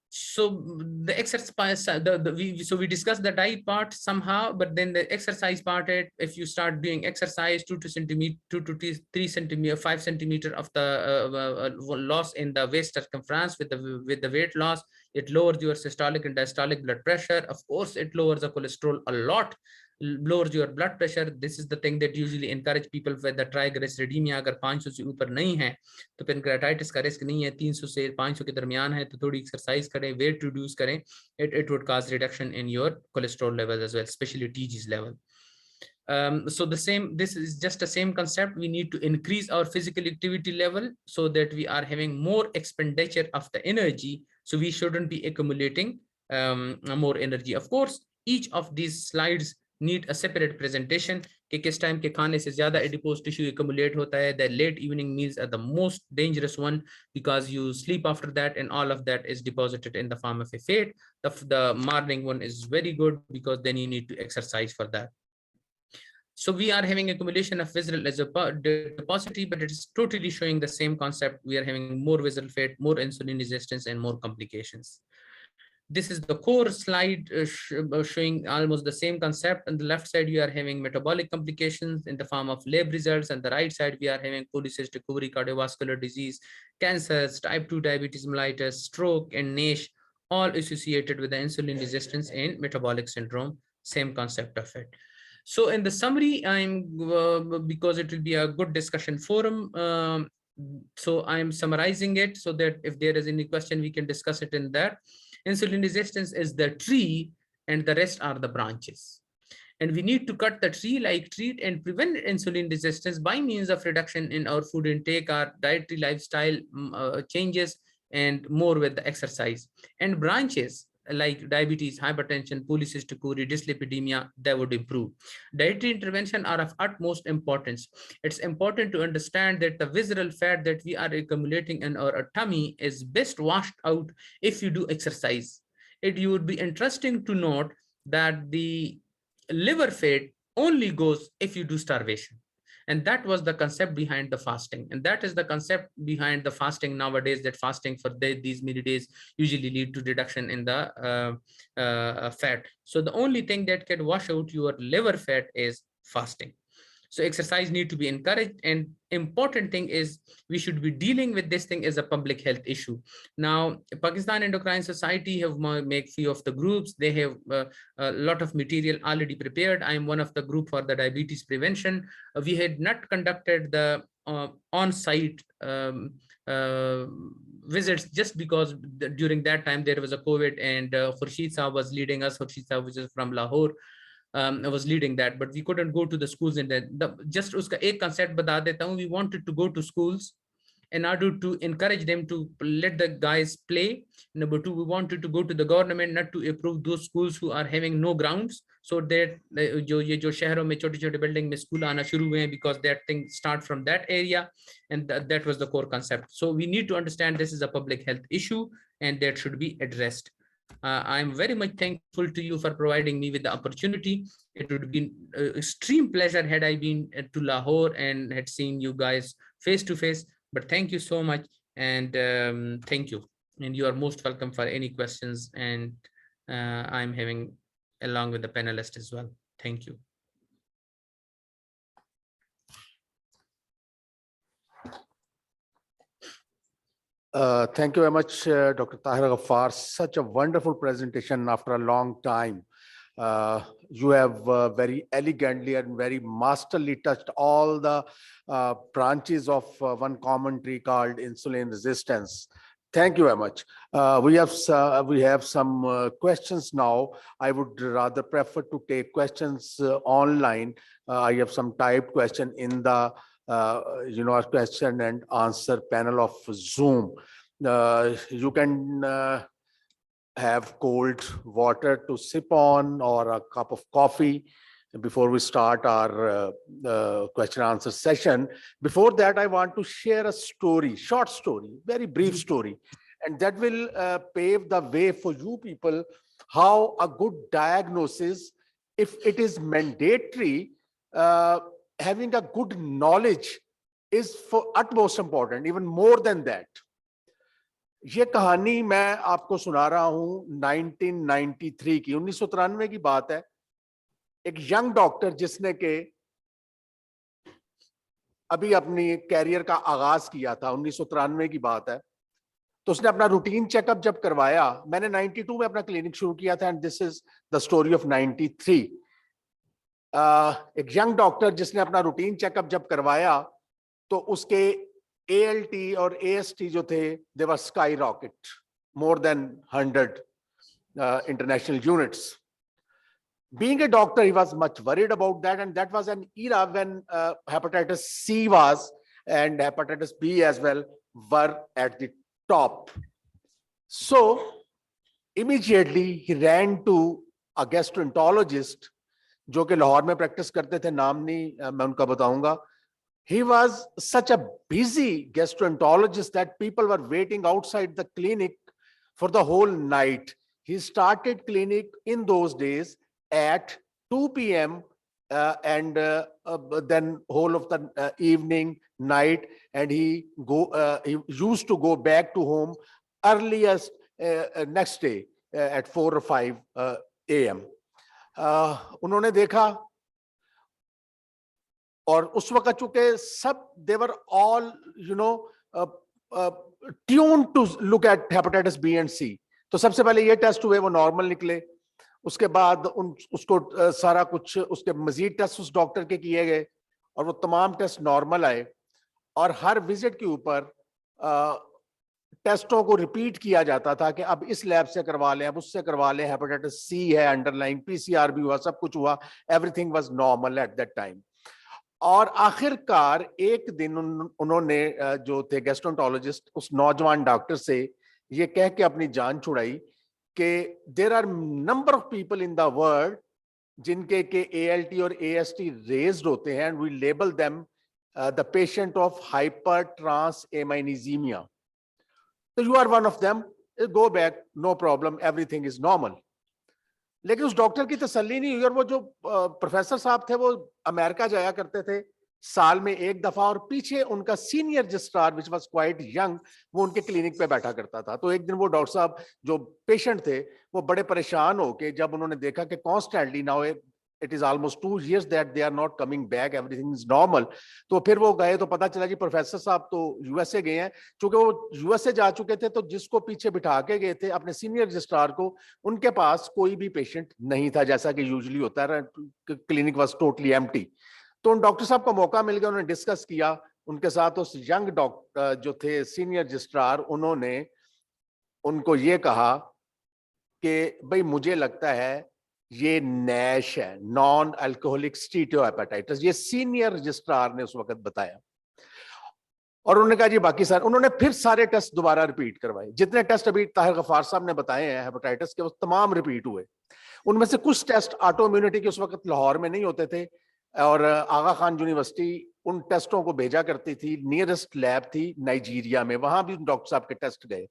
Speaker 2: So the exercise, so we discussed the diet part somehow, but then the exercise part, if you start doing exercise 2 to 3 centimeter, 5 centimeter of the loss in the waist circumference with the weight loss, it lowers your systolic and diastolic blood pressure. Of course, it lowers the cholesterol a lot, lowers your blood pressure. This is the thing that usually encourage people with the triglyceridemia. अगर 500 से ऊपर नहीं है तो pancreatitis का risk नहीं है, 300 से 500 के दरमियान है तो थोड़ी एक्सरसाइज करें, वेट रिड्यूस करें, it would cause reduction in your cholesterol levels as well, especially TG's level. So this is just the same concept. We need to increase our physical activity level so that we are having more expenditure of the energy. So we shouldn't be accumulating more energy. Of course, each of these slides need a separate presentation. कि किस time के खाने से ज्यादा adipose tissue accumulate होता है. The late evening meals are the most dangerous one because you sleep after that and all of that is deposited in the form of a fat. The morning one is very good because then you need to exercise for that. So we are having accumulation of visceral adiposity, but it is totally showing the same concept. We are having more visceral fat, more insulin resistance, and more complications. This is the core slide showing almost the same concept. On the left side, you are having metabolic complications in the form of lab results. On the right side, we are having polycystic ovary, cardiovascular disease, cancers, type 2 diabetes mellitus, stroke, and NASH, all associated with the insulin resistance and metabolic syndrome. Same concept of it. So in the summary, because it will be a good discussion forum, so I'm summarizing it so that if there is any question, we can discuss it in that. Insulin resistance is the tree and the rest are the branches. And we need to cut the tree like treat and prevent insulin resistance by means of reduction in our food intake, our dietary lifestyle changes, and more with the exercise. And branches like diabetes, hypertension, polycystic ovary, dyslipidemia, that would improve. Dietary intervention are of utmost importance. It's important to understand that the visceral fat that we are accumulating in our tummy is best washed out if you do exercise. You would be interesting to note that the liver fat only goes if you do starvation. And that was the concept behind the fasting. And that is the concept behind the fasting nowadays, that fasting for these many days usually lead to reduction in the fat. So the only thing that can wash out your liver fat is fasting. So exercise need to be encouraged, and important thing is we should be dealing with this thing as a public health issue. Now, Pakistan Endocrine Society have make few of the groups. They have a lot of material already prepared. I am one of the group for the diabetes prevention. We had not conducted the on-site visits just because during that time there was a COVID, and Khurshid Saab was leading us. Khurshid Saab, which is from Lahore, I was leading that, but we couldn't go to the schools. And just uska ek concept bata deta hu. We wanted to go to schools in order to encourage them to let the guys play. Number two, we wanted to go to the government not to approve those schools who are having no grounds, so that jo shehron mein chote chote building mein school aana shuru hue, because that thing start from that area, and that was the core concept. So we need to understand this is a public health issue and that should be addressed. I'm very much thankful to you for providing me with the opportunity. It would be an extreme pleasure had I been to Lahore and had seen you guys face to face. But thank you so much, and thank you. And you are most welcome for any questions. And I'm having along with the panelists as well. Thank you.
Speaker 1: Thank you very much, Dr. Tahir Ghaffar. Such a wonderful presentation after a long time. You have very elegantly and very masterly touched all the branches of one common tree called insulin resistance. Thank you very much. We have some questions now. I would rather prefer to take questions online. I have some typed question in the our question and answer panel of Zoom. You can have cold water to sip on or a cup of coffee before we start our question answer session. Before that, I want to share a story, short story, very brief story, and that will pave the way for you people how a good diagnosis, if it is mandatory, having a good knowledge is for utmost important, even more than that. ये कहानी मैं आपको सुना रहा हूं 1993 की, 1993 की बात है। एक यंग डॉक्टर जिसने के अभी अपनी कैरियर का आगाज किया था, 1993 की बात है, तो उसने अपना रूटीन चेकअप जब करवाया, मैंने 92 में अपना क्लिनिक शुरू किया था, and this is the story of 93। एक यंग डॉक्टर जिसने अपना रूटीन चेकअप जब करवाया तो उसके ALT और AST जो थे, they were skyrocket, more than 100 international units. Being a doctor, he was much worried about that, and that was an era when hepatitis C was and hepatitis B as well were at the top. So immediately he ran to a gastroenterologist जो कि लाहौर में practice करते थे, नाम नहीं मैं उनका बताऊंगा। He was such a busy gastroenterologist that people were waiting outside the clinic for the whole night. He started clinic in those days at 2 p.m. And then whole of the evening, night, and he used to go back to home earliest next day at 4 or 5 a.m. उन्होंने देखा, और उस वक्त चूंकि सब they were all tune to look at hepatitis B and C, तो सबसे पहले ये टेस्ट हुए, वो नॉर्मल निकले। उसके बाद उसको सारा कुछ उसके मजीद टेस्ट उस डॉक्टर के किए गए और वो तमाम टेस्ट नॉर्मल आए, और हर विजिट के ऊपर टेस्टों को रिपीट किया जाता था कि अब इस लैब से करवा लें, अब उससे करवा लें, हेपेटाइटिस सी है अंडरलाइंग, PCR भी हुआ, सब कुछ हुआ, everything was normal at that time. और आखिरकार एक दिन उन्होंने जो थे गैस्ट्रोएंटरोलॉजिस्ट, उस नौजवान डॉक्टर से ये कह के अपनी जान छुड़ाई कि there are number of people in the world जिनके के ALT और AST रेज्ड होते हैं, and we label them the patient of hyper transaminasaemia, तो you are one of them, go back, no problem, everything is normal. लेकिन उस doctor की तसल्ली नहीं हुई, और वो जो प्रोफेसर साहब थे वो अमेरिका जाया करते थे साल में एक दफा, और पीछे उनका senior registrar which was quite young, वो उनके क्लिनिक पे बैठा करता था। तो एक दिन वो डॉक्टर साहब जो पेशेंट थे वो बड़े परेशान हो के, जब उन्होंने देखा कि constantly now it is almost 2 years that they are not coming back, everything is normal, तो फिर वो गए तो पता चला जी प्रोफेसर साहब तो USA गए हैं। चूंकि वो USA जा चुके थे, तो जिसको पीछे बिठा के गए थे अपने सीनियर रजिस्ट्रार को, उनके पास कोई भी पेशेंट नहीं था, जैसा कि यूजुअली होता है, क्लिनिक वाज टोटली एम्प्टी। तो उन डॉक्टर साहब को मौका मिल गया, उन्होंने डिस्कस किया उनके साथ। उस यंग डॉक्टर जो थे सीनियर रजिस्ट्रार, उन्होंने उनको ये कहा कि भाई मुझे लगता है ये नैश है, नॉन अल्कोहलिक स्टीटोहेपेटाइटिस, ये सीनियर रजिस्ट्रार ने उस वक्त बताया। और उन्होंने कहा जी बाकी सारे, उन्होंने फिर सारे टेस्ट दोबारा रिपीट करवाए, जितने टेस्ट अभी ताहिर गफ्फार साहब ने बताए हैं हेपेटाइटिस के, वो तमाम रिपीट हुए। उनमें से कुछ टेस्ट ऑटो इम्यूनिटी के उस वक्त लाहौर में नहीं होते थे, और आगा खान यूनिवर्सिटी उन टेस्टों को भेजा करती थी, नियरेस्ट लैब थी नाइजीरिया में, वहां भी डॉक्टर साहब के टेस्ट गए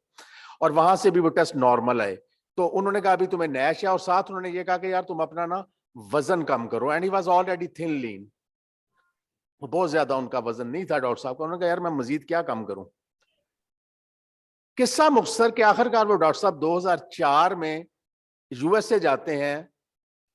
Speaker 1: और वहां से भी वो टेस्ट नॉर्मल आए। तो उन्होंने कहा अभी तुम्हें नैश है, और साथ उन्होंने ये कहा कि यार तुम अपना ना वजन कम करो, and he was already thin lean, बहुत ज्यादा उनका वजन नहीं था डॉक्टर साहब का। उन्होंने कहा यार मैं मजीद क्या कम करूं। किस्सा मुख्तसर के आखिरकार वो डॉक्टर साहब 2004 में USA जाते हैं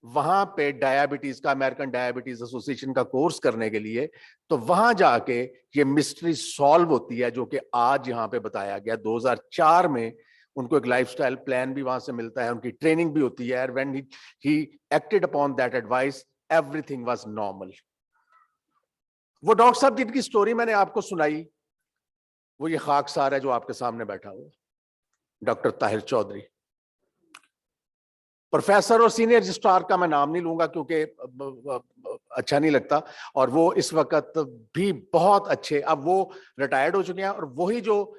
Speaker 1: वहां पे डायबिटीज का, अमेरिकन डायबिटीज एसोसिएशन का कोर्स करने के लिए, तो वहां जाके ये मिस्ट्री सॉल्व होती है, जो कि आज यहाँ पे बताया गया। 2004 में उनको एक लाइफस्टाइल प्लान भी वहां से मिलता है, उनकी ट्रेनिंग भी होती है। When he acted upon that advice, everything was normal. वो डॉक्टर साहब जिनकी स्टोरी मैंने आपको सुनाई, वो ये खाकसार है जो आपके सामने बैठा हुआ, डॉक्टर ताहिर चौधरी। प्रोफेसर और सीनियर रजिस्ट्रार का मैं नाम नहीं लूंगा क्योंकि अच्छा नहीं लगता, और वो इस वक्त भी बहुत अच्छे, अब वो रिटायर्ड हो चुके हैं, और वही जो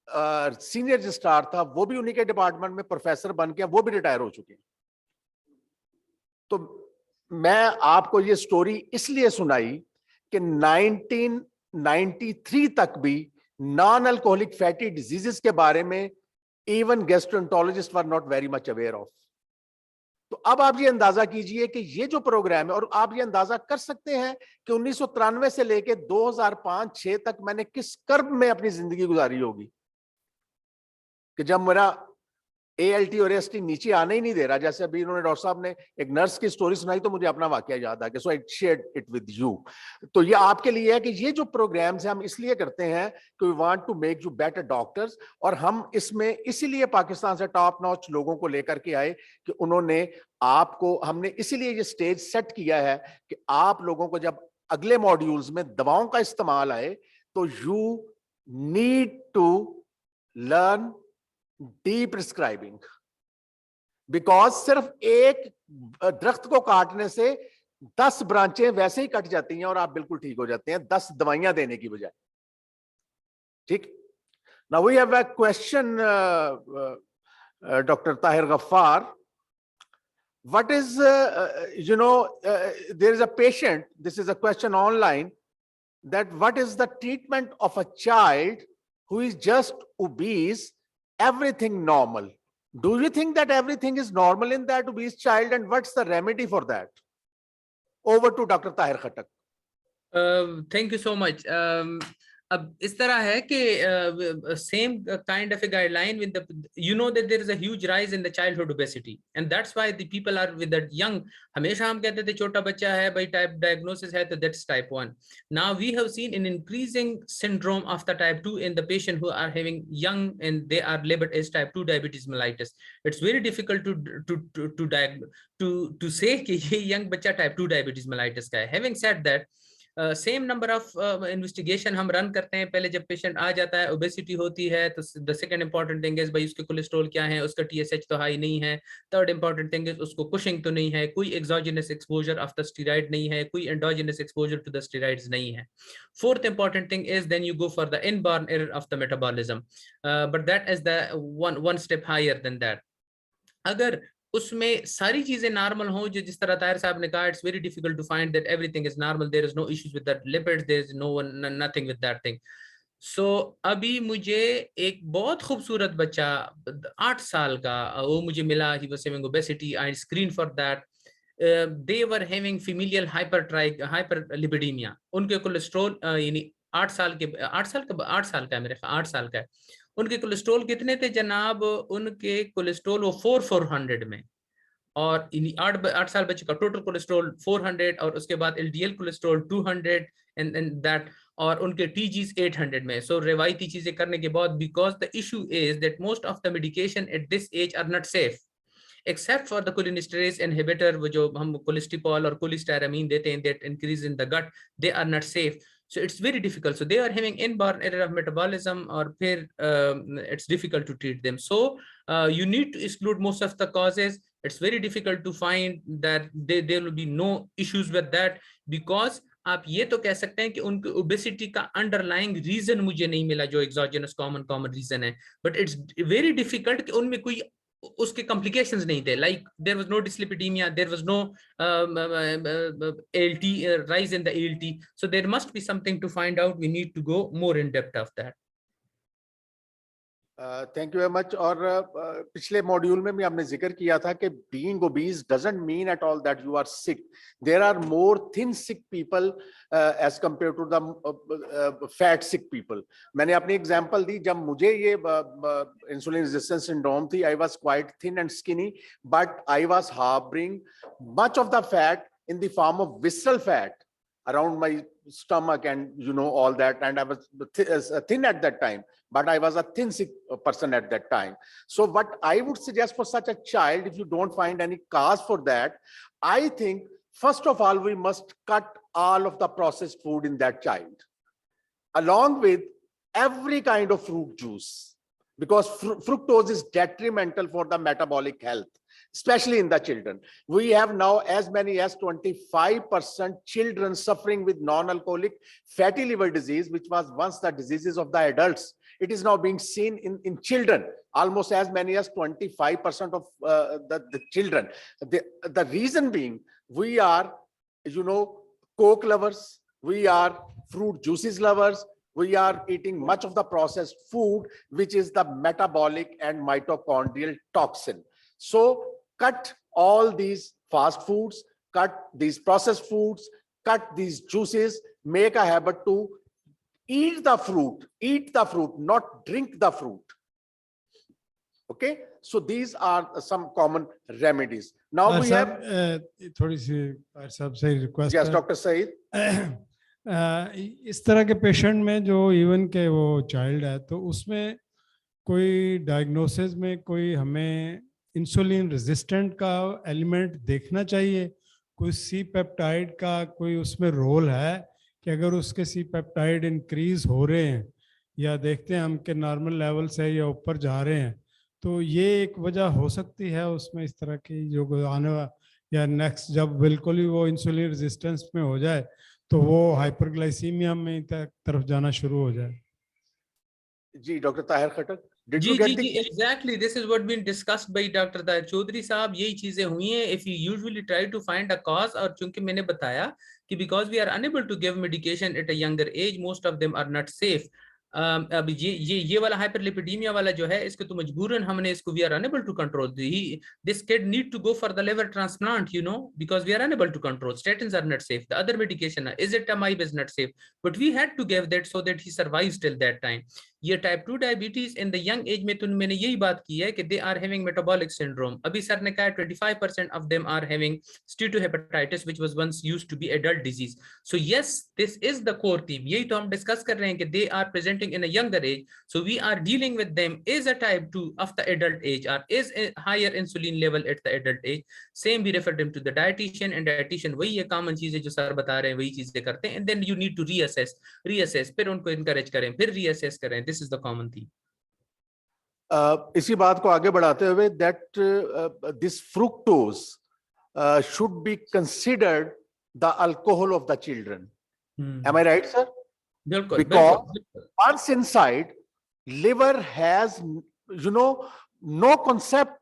Speaker 1: सीनियर रजिस्ट्रार था वो भी उन्हीं के डिपार्टमेंट में प्रोफेसर बन के वो भी रिटायर हो चुके हैं। तो मैं आपको ये स्टोरी इसलिए सुनाई कि 1993 तक भी नॉन अल्कोहलिक फैटी डिजीजेस के बारे में even gastroenterologist were not very much aware of. तो अब आप ये अंदाजा कीजिए कि ये जो प्रोग्राम है, और आप ये अंदाजा कर सकते हैं कि 1993 से लेके 2005-6 तक मैंने किस कर्ब में अपनी जिंदगी गुजारी होगी, कि जब मेरा ALT और AST नीचे आने ही नहीं दे रहा। जैसे अभी इन्होंने डॉक्टर साहब ने एक नर्स की स्टोरी सुनाई, तो मुझे अपना वाकया याद आ गया, so I shared it with you. तो ये आपके लिए है कि ये जो प्रोग्राम्स हैं हम इसलिए करते हैं कि we want to make you better doctors, और हम इसमें इसीलिए पाकिस्तान से टॉप नॉच लोगों को लेकर के आए कि उन्होंने आपको, हमने इसीलिए ये स्टेज सेट किया है कि आप लोगों को जब अगले मॉड्यूल्स में दवाओं का इस्तेमाल आए, तो you need to learn deprescribing. Because सिर्फ एक दरख्त को काटने से 10 ब्रांचें वैसे ही कट जाती हैं और आप बिल्कुल ठीक हो जाते हैं 10 दवाइयां देने की बजाय। ठीक। Now we have a question, doctor Tahir Gaffar, what is there is a patient, this is a question online, that what is the treatment of a child who is just obese, everything normal? Do you think that everything is normal in that obese child, and what's the remedy for that? Over to Dr. Tahir Khattak.
Speaker 2: Thank you so much. अब इस तरह है कि same kind of a guideline with the, you know that there is a huge rise in the childhood obesity, and that's why the people are with that young. हमेशा हम कहते थे छोटा बच्चा है भाई, type diagnosis है, तो that's type 1. Now we have seen an increasing syndrome of the type 2 in the patient who are having young and they are labeled as type 2 diabetes mellitus. It's very difficult to say कि ये young बच्चा type 2 diabetes mellitus का है. Having said that, same number of investigation हम run करते हैं। पहले जब पेशेंट आ जाता है, ओबेसिटी होती है, तो the second important thing is भाई उसके कोलेस्ट्रॉल क्या है, उसका TSH तो हाई नहीं है। थर्ड इंपॉर्टेंट थिंग इज उसको कुशिंग तो नहीं है, कोई exogenous exposure of the steroid नहीं है, कोई endogenous exposure to the steroids नहीं है। Fourth important thing is then you go for the inborn error of the metabolism, but that is the one step higher then that. अगर उसमें सारी चीजें normal हो, जो जिस तरह ताहिर साहब ने कहा, it's very difficult to find that everything is normal, there is no issues with that lipids, there is no nothing with that thing. So अभी मुझे एक बहुत खूबसूरत बच्चा 8 साल का वो मुझे मिला, he was having obesity, I screen for that, they were having familial hyperlipidaemia. उनके कोलेस्ट्रॉल यानी 8 साल का है, मेरे 8 साल का है। उनके कोलेस्ट्रॉल कितने थे जनाब? उनके कोलेस्ट्रॉल वो 400 में, और 8 साल बच्चे का टोटल कोलेस्ट्रॉल 400, और उसके बाद LDL कोलेस्ट्रॉल 200 एंड दैट, और उनके TGs 800 में। सो रिवायती चीजें करने के बाद, because the issue is that most of the medication at this age are not safe except for the cholinesterase inhibitor, वो जो हम कोलेस्टिपॉल और कोलिस्टारामीन देते हैं, that increase in the gut, they are not safe. So it's very difficult. So they are having inborn error of metabolism, और फिर it's difficult to treat them. So you need to exclude most of the causes. It's very difficult to find that there will be no issues with that, because आप ये तो कह सकते हैं कि उनकी ओबेसिटी का अंडरलाइंग रीजन मुझे नहीं मिला जो एक्सोजेनस कॉमन रीजन है, बट इट्स वेरी डिफिकल्ट कि उनमें कोई उसके कॉम्प्लिकेशंस नहीं थे, like there was no dyslipidaemia, there was no ALT rise in the ALT, so there must be something to find out. We need to go more in depth of that.
Speaker 1: Thank you very much. और पिछले module में भी हमने जिक्र किया था कि being obese doesn't mean at all that you are sick. There are more thin sick people as compare to the fat sick people. मैंने अपनी एग्जांपल दी, जब मुझे ये इंसुलिन रेजिस्टेंस सिंड्रोम थी, I was quite thin and skinny, but I was harbouring much of the fat in the form of visceral fat around my stomach and all that, and I was thin at that time, but I was a thin sick person at that time. So what I would suggest for such a child, if you don't find any cause for that, I think first of all we must cut all of the processed food in that child, along with every kind of fruit juice, because fructose is detrimental for the metabolic health, especially in the children. We have now as many as 25% children suffering with non-alcoholic fatty liver disease, which was once the diseases of the adults. It is now being seen in children, almost as many as 25% of the children. The reason being, we are, Coke lovers, we are fruit juices lovers, we are eating much of the processed food, which is the metabolic and mitochondrial toxin. So cut all these fast foods, cut these processed foods, cut these juices, make a habit to eat the fruit, not drink the fruit. Okay, so these are some common remedies. Now we have
Speaker 4: थोड़ी सी साहब से request
Speaker 1: yes, Dr. Saeed.
Speaker 4: इस तरह के patient में जो even के वो चाइल्ड है, तो उसमें कोई डायग्नोसिस में कोई हमें इंसुलिन रेजिस्टेंट का एलिमेंट देखना चाहिए? कोई सी पेप्टाइड का कोई उसमें रोल है कि अगर उसके सी पेप्टाइड इंक्रीज हो रहे हैं या देखते हैं हम के नॉर्मल लेवल से या ऊपर जा रहे हैं, तो ये एक वजह हो सकती है उसमें इस तरह की जो आने या नेक्स्ट जब बिल्कुल ही वो इंसुलिन रेजिस्टेंस में हो जाए तो वो हाइपरग्लाइसीमिया में तरफ जाना शुरू हो जाए?
Speaker 1: जी, डॉक्टर ताहिर खट्टक, did
Speaker 2: जी
Speaker 1: you get
Speaker 2: जी
Speaker 1: the
Speaker 2: जी exactly, this is what been discussed by Dr. Tahir Chaudhary साहब। यही चीजें हुई हैं। If you usually try to find a cause, और चूंकि मैंने बताया कि because we are unable to give medication at a younger age, most of them are not safe. अब ये वाला हाइपरलिपिडीमिया वाला जो है, इसको तो मजबूरन हमने इसको we are unable to control. This kid need to go for the liver transplant, because we are unable to control. Statins are not safe. The other medication, ezetimibe is not safe, but we had to give that so that he survives till that time. ये type 2 diabetes in the young age में तो मैंने यही बात की है कि they are having metabolic syndrome. अभी सर ने कहा 25% of them are having steatohepatitis which was once used to be adult disease. So yes, this is the core theme. यही तो हम डिस्कस कर रहे हैं कि they are presenting in a younger age, so we are dealing with them is a type 2 of the adult age और is higher insulin level at the adult age. Same we refer them to the dietitian, and dietitian वही है common चीजें जो sir बता रहे हैं, वही चीजें करते हैं। And then you need to reassess, फिर उनको इनकरेज करें, फिर रीअसेस करें। This is the common theme.
Speaker 1: इसी बात को आगे बढ़ाते हुए that this fructose should be considered the alcohol of the children. Am I right, sir?
Speaker 2: बिल्कुल,
Speaker 1: Because once inside, liver has no concept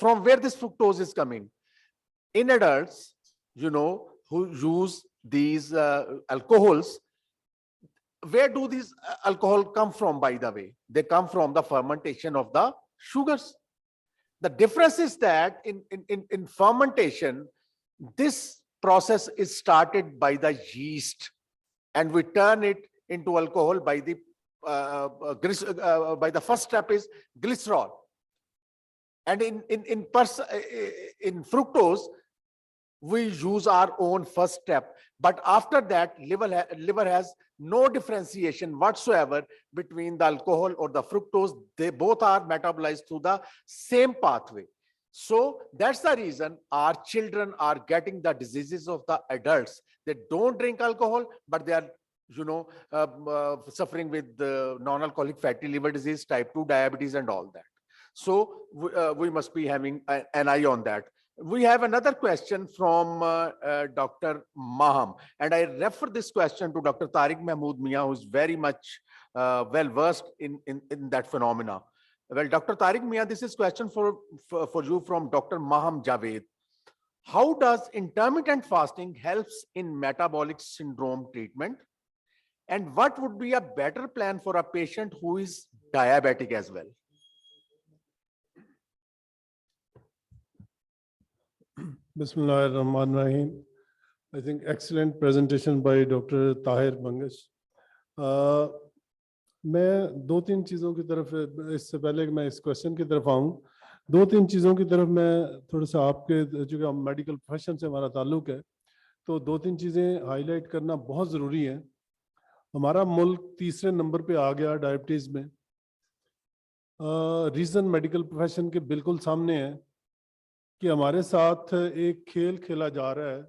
Speaker 1: from where this fructose is coming. In adults, who use these alcohols, where do these alcohol come from? By the way, they come from the fermentation of the sugars. The difference is that in fermentation, this process is started by the yeast, and we turn it into alcohol by the by the first step is glycerol, and in fructose we use our own first step. But after that, liver has no differentiation whatsoever between the alcohol or the fructose. They both are metabolized through the same pathway. So that's the reason our children are getting the diseases of the adults. They don't drink alcohol, but they are suffering with non-alcoholic fatty liver disease, type 2 diabetes and all that. So we must be having an eye on that. We have another question from Dr. Maham, and I refer this question to Dr. Tariq Mahmood Mia, who is very much well versed in that phenomena. Well, Dr. Tariq Mia, this is question for you from Dr. Maham Javed. How does intermittent fasting helps in metabolic syndrome treatment? And what would be a better plan for a patient who is diabetic as well?
Speaker 5: Bismillahirrahmanirrahim. I think excellent presentation by Dr. Tahir Bangash. मैं दो तीन चीज़ों की तरफ, इससे पहले कि मैं इस क्वेश्चन की तरफ आऊँ, दो तीन चीज़ों की तरफ मैं थोड़ा सा आपके, चूँकि हम मेडिकल प्रोफेशन से हमारा ताल्लुक है, तो दो तीन चीज़ें हाईलाइट करना बहुत ज़रूरी है। हमारा मुल्क तीसरे नंबर पे आ गया डायबिटीज़ में। रीज़न मेडिकल प्रोफेशन के बिल्कुल सामने है कि हमारे साथ एक खेल खेला जा रहा है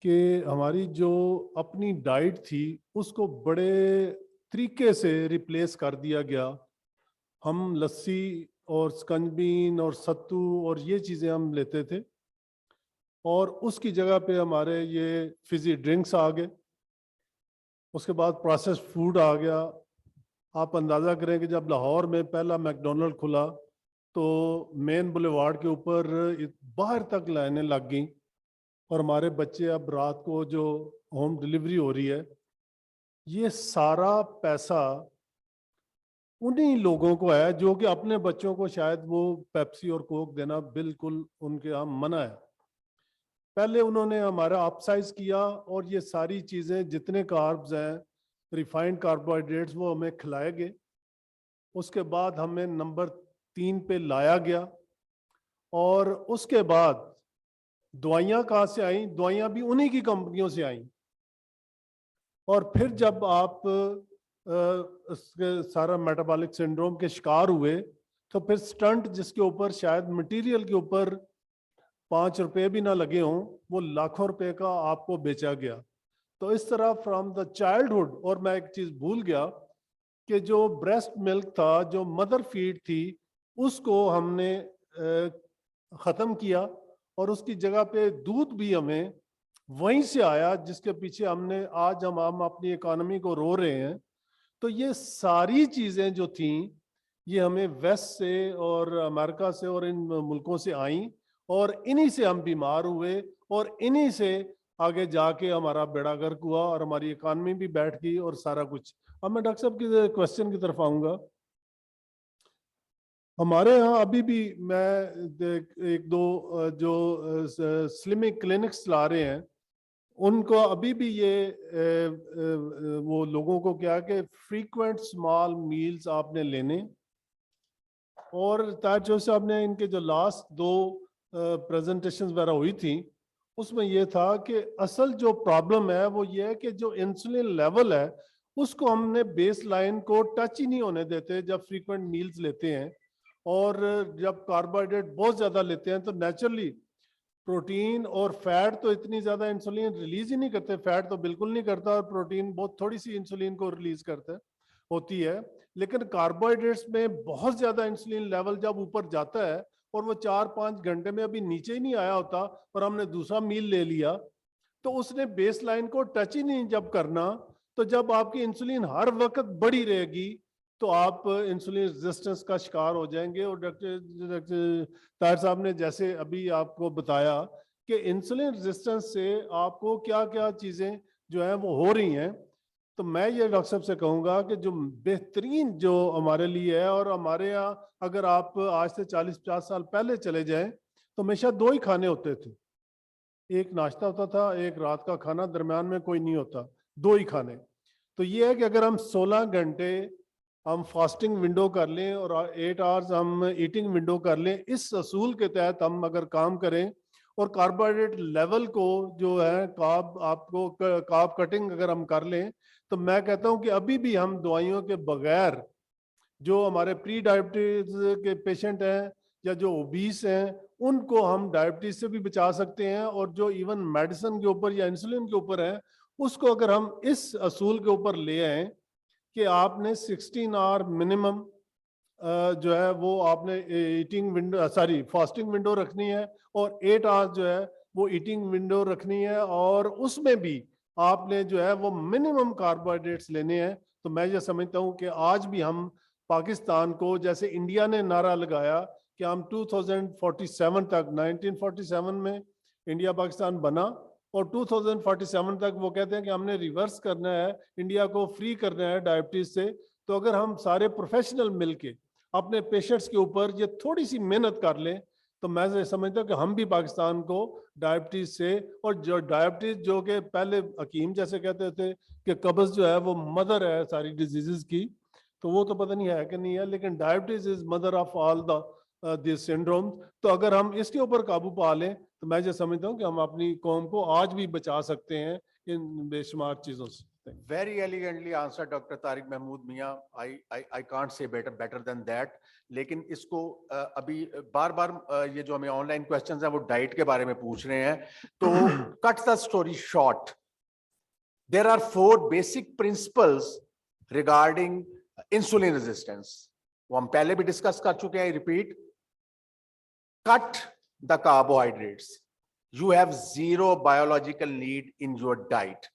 Speaker 5: कि हमारी जो अपनी डाइट थी उसको बड़े तरीके से रिप्लेस कर दिया गया। हम लस्सी और स्कंजबीन और सत्तू और ये चीज़ें हम लेते थे, और उसकी जगह पे हमारे ये फिजी ड्रिंक्स आ गए। उसके बाद प्रोसेस्ड फूड आ गया। आप अंदाज़ा करें कि जब लाहौर में पहला मैकडोनल्ड खुला तो मेन बुलेवार्ड के ऊपर बाहर तक लाइनें लग गई, और हमारे बच्चे अब रात को जो होम डिलीवरी हो रही है, ये सारा पैसा उन्हीं लोगों को है जो कि अपने बच्चों को शायद वो पेप्सी और कोक देना बिल्कुल उनके यहाँ मना है। पहले उन्होंने हमारा अपसाइज किया और ये सारी चीज़ें जितने कार्ब्स हैं, रिफाइंड कार्बोहाइड्रेट्स, वो हमें खिलाए गए। उसके बाद हमें नंबर 3 पे लाया गया, और उसके बाद दवाइयाँ कहाँ से आई? दवाइयाँ भी उन्हीं की कंपनियों से आई। और फिर जब आप सारा मेटाबॉलिक सिंड्रोम के शिकार हुए तो फिर स्टंट जिसके ऊपर शायद मटेरियल के ऊपर 5 रुपए भी ना लगे हों, वो लाखों रुपए का आपको बेचा गया। तो इस तरह फ्रॉम द चाइल्डहुड, और मैं एक चीज़ भूल गया कि जो ब्रेस्ट मिल्क था, जो मदर फीड थी, उसको हमने ख़त्म किया, और उसकी जगह पे दूध भी हमें वहीं से आया, जिसके पीछे हमने आज हम अपनी इकोनॉमी को रो रहे हैं। तो ये सारी चीज़ें जो थीं, ये हमें वेस्ट से और अमेरिका से और इन मुल्कों से आईं, और इन्हीं से हम बीमार हुए, और इन्हीं से आगे जाके हमारा बेड़ा गर्क हुआ और हमारी इकोनॉमी भी बैठ गई और सारा कुछ। अब मैं डॉक्टर साहब के क्वेश्चन की तरफ आऊँगा। हमारे यहाँ अभी भी मैं एक दो जो स्लिमिक क्लिनिक्स चला रहे हैं, उनको अभी भी ये वो लोगों को क्या कि फ्रीक्वेंट स्मॉल मील्स आपने लेने। और ताज साहब ने इनके जो लास्ट 2 प्रेजेंटेशंस वगैरह हुई थी, उसमें ये था कि असल जो प्रॉब्लम है वो ये है कि जो इंसुलिन लेवल है उसको हमने बेस लाइन को टच ही नहीं होने देते जब फ्रीक्वेंट मील्स लेते हैं। और जब कार्बोहाइड्रेट बहुत ज़्यादा लेते हैं तो नेचुरली प्रोटीन और फैट तो इतनी ज़्यादा इंसुलिन रिलीज ही नहीं करते, फैट तो बिल्कुल नहीं करता, और प्रोटीन बहुत थोड़ी सी इंसुलिन को रिलीज करता होती है। लेकिन कार्बोहाइड्रेट्स में बहुत ज़्यादा इंसुलिन लेवल जब ऊपर जाता है और वो 4-5 घंटे में अभी नीचे ही नहीं आया होता और हमने दूसरा मील ले लिया, तो उसने बेस लाइन को टच ही नहीं जब करना, तो जब आपकी इंसुलिन हर वक्त बढ़ी रहेगी तो आप इंसुलिन रेजिस्टेंस का शिकार हो जाएंगे। और डॉक्टर ताहिर साहब ने जैसे अभी आपको बताया कि इंसुलिन रेजिस्टेंस से आपको क्या क्या चीज़ें जो हैं वो हो रही हैं, तो मैं ये डॉक्टर साहब से कहूँगा कि जो बेहतरीन जो हमारे लिए है, और हमारे यहाँ अगर आप आज से 40-50 साल पहले चले जाएं तो हमेशा 2 ही खाने होते थे, एक नाश्ता होता था, एक रात का खाना, दरम्यान में कोई नहीं होता, 2 ही खाने। तो ये है कि अगर हम 16 घंटे हम फास्टिंग विंडो कर लें और 8 आवर्स हम ईटिंग विंडो कर लें, इस असूल के तहत हम अगर काम करें और कार्बोहाइड्रेट लेवल को जो है कार्ब कटिंग अगर हम कर लें, तो मैं कहता हूं कि अभी भी हम दवाइयों के बगैर जो हमारे प्री डायबिटीज के पेशेंट हैं या जो ओबीस हैं उनको हम डायबिटीज से भी बचा सकते हैं, और जो इवन मेडिसिन के ऊपर या इंसुलिन के ऊपर है उसको अगर हम इस असूल के ऊपर ले आए कि आपने 16 आवर मिनिमम जो है वो आपने ईटिंग विंडो फास्टिंग विंडो रखनी है, और 8 आवर्स जो है वो ईटिंग विंडो रखनी है, और उसमें भी आपने जो है वो मिनिमम कार्बोहाइड्रेट्स लेने हैं। तो मैं ये समझता हूँ कि आज भी हम पाकिस्तान को, जैसे इंडिया ने नारा लगाया कि हम 2047 तक, 1947 में इंडिया पाकिस्तान बना, और 2047 तक वो कहते हैं कि हमने रिवर्स करना है, इंडिया को फ्री करना है डायबिटीज से। तो अगर हम सारे प्रोफेशनल मिलके अपने पेशेंट्स के ऊपर ये थोड़ी सी मेहनत कर लें तो मैं ये समझता हूँ कि हम भी पाकिस्तान को डायबिटीज से, और जो डायबिटीज जो कि पहले हकीम जैसे कहते थे कि कब्ज जो है वो मदर है सारी डिजीजेस की, तो वो तो पता नहीं है कि नहीं है, लेकिन diabetes is mother of all the syndrome. तो अगर हम इसके ऊपर काबू पा लें तो मैं ये समझता हूँ कि हम अपनी कौम को आज भी बचा सकते हैं इन बेशुमार चीजों से।
Speaker 1: Very elegantly answered, Dr. Tariq Mahmood Mia. I can't say better than that. लेकिन इसको अभी बार बार ये जो हमें ऑनलाइन क्वेश्चंस हैं वो डाइट के बारे में पूछ रहे हैं, तो cut the story short, there are 4 basic principles regarding insulin resistance. वो हम पहले भी डिस्कस कर चुके हैं, repeat. Cut the carbohydrates. You have zero biological need in your diet.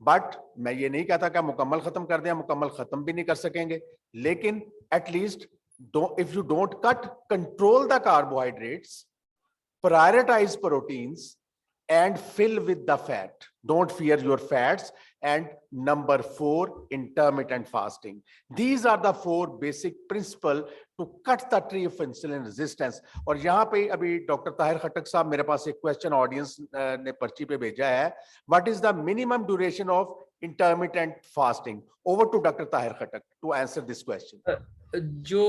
Speaker 1: But मैं ये नहीं कहता कि मुकम्मल खत्म कर दें, मुकम्मल खत्म भी नहीं कर सकेंगे, लेकिन at least if you don't cut, control the carbohydrates, prioritise proteins and fill with the fat. Don't fear your fats. And number 4, intermittent fasting. These are the 4 basic principles to cut the tree of insulin resistance. और यहाँ पे अभी doctor Tahir Khattak साहब मेरे पास एक question audience ने पर्ची पे भेजा है. What is the minimum duration of intermittent fasting? Over to Dr. Tahir Khattak to answer this question.
Speaker 2: जो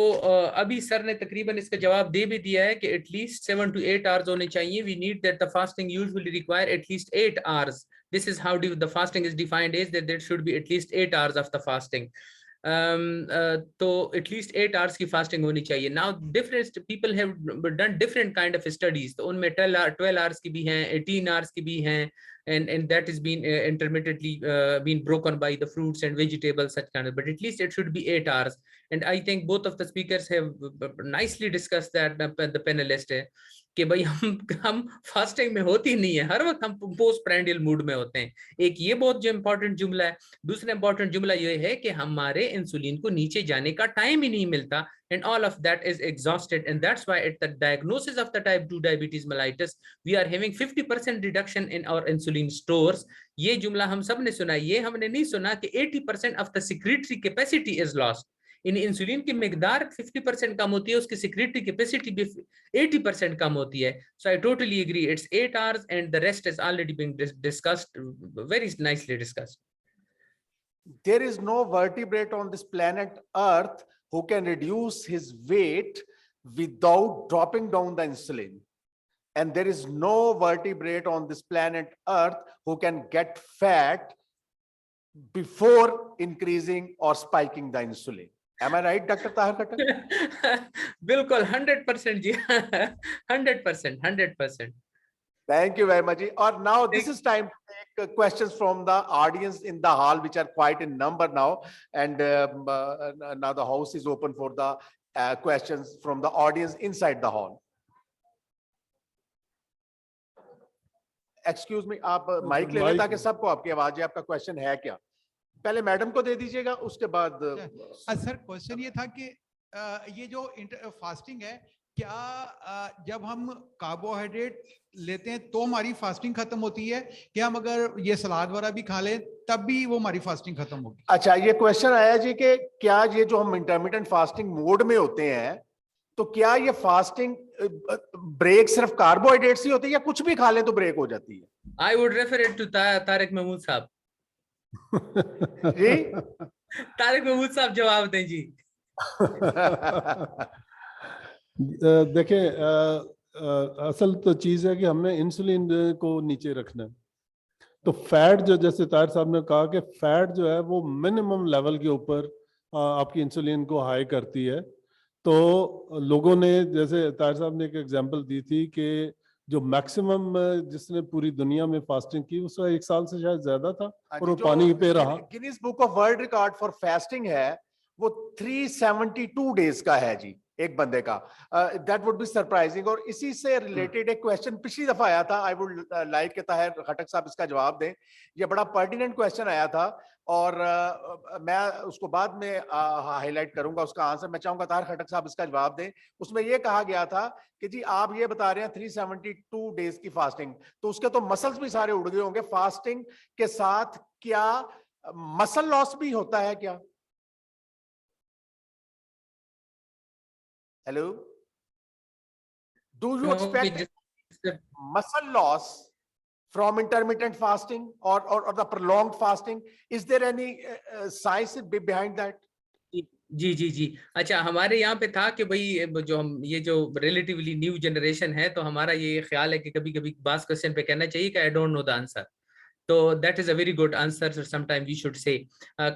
Speaker 2: अभी सर ने तकरीबन इसका जवाब दे भी दिया है कि एटलीस्ट 7 to 8 hours होने चाहिए. We need that the fasting usually require at least 8 hours. This is how the fasting is defined, is that there should be at least 8 hours of the fasting. तो at least 8 hours की fasting होनी चाहिए. Now different people have done different kind of studies, तो उनमें 12 hours की भी हैं, 18 hours की भी हैं, and that is been intermittently been broken by the fruits and vegetables, such kind of, but at least it should be 8 hours. And I think both of the speakers have nicely discussed that, the panelist है कि भाई हम fasting में होती नहीं है, हर वक्त हम पोस्ट प्रेंडियल मूड में होते हैं. एक ये बहुत जो इंपॉर्टेंट जुमला है. दूसरा इंपॉर्टेंट जुमला ये है कि हमारे इंसुलिन को नीचे जाने का टाइम ही नहीं मिलता, and all of that is exhausted, and that's why at the diagnosis of the type 2 diabetes mellitus we are having 50% reduction in our insulin stores. ये जुमला हम सब ने सुना. ये हमने नहीं सुना कि 80% of the secretory capacity is lost. In insulin की मिकदार 50% कम होती है, उसकी सिक्रेटरी कैपेसिटी भी 80% कम होती है. So I totally agree, it's 8 hours and the rest has already been discussed, very nicely discussed.
Speaker 1: There is no vertebrate on this planet Earth who can reduce his weight without dropping down the insulin. And there is no vertebrate on this planet Earth who can get fat before increasing or spiking the insulin. Am I right, Dr. Tahir Khattak?
Speaker 2: बिल्कुल 100% जी. 100%.
Speaker 1: Thank you very much. Or now this is time to take questions from the audience in the hall, which are quite in number now. And now the house is open for the questions from the audience inside the hall. Excuse me, आप mic ले लें ताकि सबको आपकी आवाज है. आपका question है क्या? पहले मैडम को दे दीजिएगा, उसके बाद.
Speaker 6: सर क्वेश्चन ये था कि ये जो फास्टिंग है, क्या जब हम कार्बोहाइड्रेट लेते हैं तो हमारी फास्टिंग खत्म होती है, कि हम अगर ये सलाद वगैरह भी खा लें तब भी वो हमारी फास्टिंग खत्म होगी?
Speaker 1: अच्छा, ये क्वेश्चन आया जी कि क्या ये जो हम इंटरमिटेंट फास्टिंग मोड में होते हैं, तो क्या ये फास्टिंग ब्रेक सिर्फ कार्बोहाइड्रेट्स ही होती है या कुछ भी खा लें तो ब्रेक हो जाती है?
Speaker 2: I would refer it to Tariq Mahmood साहब.
Speaker 1: जी
Speaker 2: तारिक महमूद साहब जवाब दें जी.
Speaker 5: देखें, असल तो चीज़ है कि हमने इंसुलिन को नीचे रखना है. तो फैट जो, जैसे ताहिर साहब ने कहा कि फैट जो है वो मिनिमम लेवल के ऊपर आपकी इंसुलिन को हाई करती है. तो लोगों ने, जैसे ताहिर साहब ने एक एग्जांपल दी थी कि जो मैक्सिमम जिसने पूरी दुनिया में फास्टिंग की उसका 1 साल से शायद ज्यादा था और वो पानी पे रहा.
Speaker 1: Guinness book of world record for fasting है वो 372 डेज का है जी, एक बंदे का. That would be surprising. और इसी से रिलेटेड एक क्वेश्चन पिछली दफा आया था. आई वुड लाइक के ताहिर खट्टक साहब इसका जवाब दें. ये बड़ा पर्टिनेंट क्वेश्चन आया था और मैं उसको बाद में हाईलाइट करूंगा उसका आंसर. मैं चाहूंगा ताहिर खट्टक साहब इसका जवाब दें. उसमें यह कहा गया था कि जी आप ये बता रहे हैं 372 डेज की फास्टिंग, तो उसके तो मसल्स भी सारे उड़ गए होंगे. फास्टिंग के साथ क्या मसल लॉस भी होता है क्या? Hello Do you
Speaker 2: Okay,
Speaker 1: expect muscle loss from intermittent fasting or the prolonged fasting? Is there any science behind that?
Speaker 2: जी जी जी अच्छा, हमारे यहाँ पे था कि भाई जो हम ये जो रिलेटिवली न्यू जनरेशन है, तो हमारा ये ख्याल है कि कभी कभी बास क्वेश्चन पे कहना चाहिए कि I don't know the answer. तो that is a very good answer. So sometimes we should say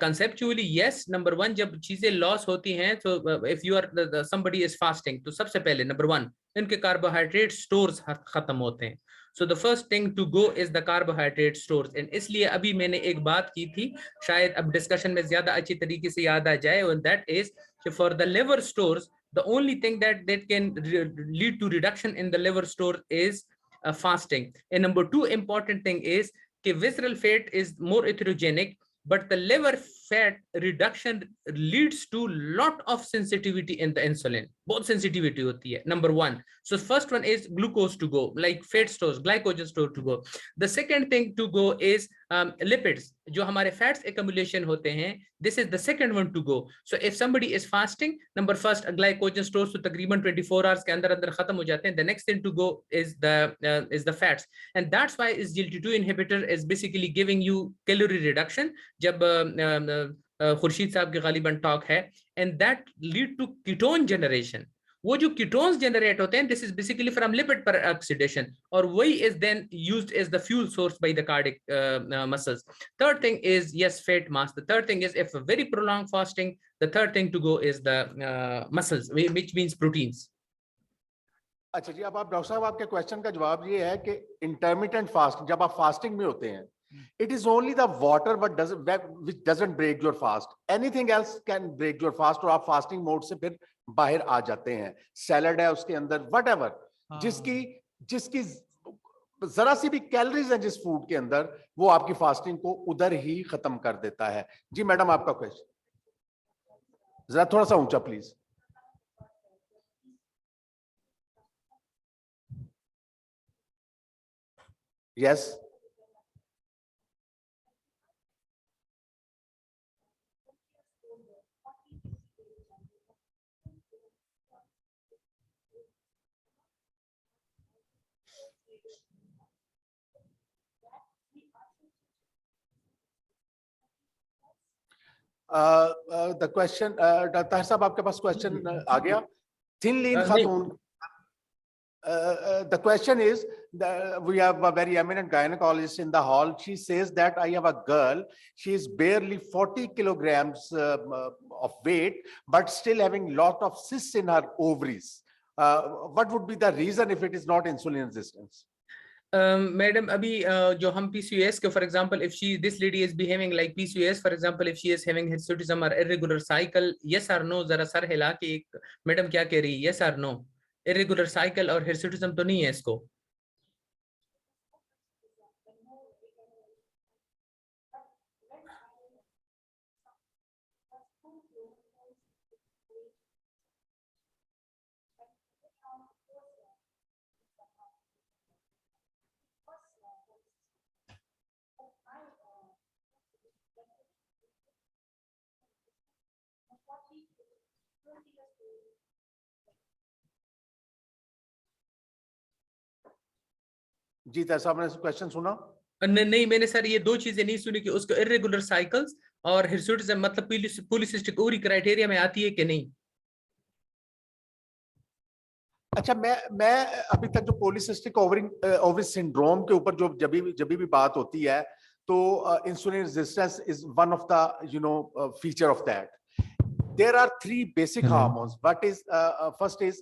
Speaker 2: conceptually yes. Number one, जब चीजें लॉस होती हैं, तो if you are somebody is fasting, तो सबसे पहले नंबर वन इनके कार्बोहाइड्रेट स्टोर्स खत्म होते हैं. So the first thing to go is the carbohydrate stores. And इसलिए अभी मैंने एक बात की थी, शायद अब डिस्कशन में ज्यादा अच्छी तरीके से याद आ जाए, and that is for the liver stores, the only thing that can lead to reduction in the liver store is fasting. And number two important thing is visceral fat is more atherogenic, but the liver fat reduction leads to lot of sensitivity in the insulin. बहुत sensitivity होती है. Number one. So first one is glucose to go, like fat stores, glycogen store to go. The second thing to go is lipids, जो हमारे fats accumulation होते हैं. This is the second one to go. So if somebody is fasting, number first glycogen stores तो तकरीबन 24 hours के अंदर अंदर खत्म हो जाते हैं. The next thing to go is the fats, and that's why is SGLT2 inhibitor is basically giving you calorie reduction. जब खुर्शीद साहब की गालिबन टॉक है, and that lead to ketone generation. वो जो ketones generate होते हैं, this is basically from lipid peroxidation, और वही is then used as the fuel source by the cardiac muscles. Third thing is yes, fat mass. The third thing is if a very prolonged fasting, the third thing to go is the muscles, which means proteins.
Speaker 1: अच्छा जी, अब आप doctor साहब आपके question का जवाब ये है कि इंटरमिटेंट फास्ट, जब आप फास्टिंग में होते हैं, it is only the water which doesn't break your fast. Anything else can break your fast, और आप फास्टिंग मोड से फिर बाहर आ जाते हैं. सैलड है उसके अंदर, whatever, जिसकी जरा सी भी कैलोरीज है जिस फूड के अंदर, वो आपकी फास्टिंग को उधर ही खत्म कर देता है. जी मैडम, आपका क्वेश्चन जरा थोड़ा सा ऊंचा please. Yes. The question, doctor Tahir साहब आपके पास क्वेश्चन आ गया. Thin lean Khatoon, the question is that we have a very eminent gynecologist in the hall. She says that I have a girl, she is barely 40 kilograms of weight, but still having lot of cysts in her ovaries. What would be the reason if it is not insulin resistance?
Speaker 2: Madam, अभी जो हम PCOS के, for example, if this lady is behaving like PCOS, for example, if she is having hirsutism or irregular cycle, yes or no, जरा sir हिला के एक madam क्या कह रही है, yes or no, irregular cycle और hirsutism तो नहीं है इसको.
Speaker 1: जी ताहिर साहब ने क्वेश्चन सुना?
Speaker 2: नहीं, मैंने सर ये दो चीजें नहीं सुनी कि उसको इरेगुलर साइकिल्स और हिर्सुटिज्म मतलब पॉलीसिस्टिक ओवरी क्राइटेरिया में आती है कि नहीं.
Speaker 1: अच्छा, मैं अभी तक जो पॉलीसिस्टिक ओवरी सिंड्रोम के ऊपर जो जब भी बात होती है, तो insulin resistance is one of the feature of that. There are three basic hormones. What is first is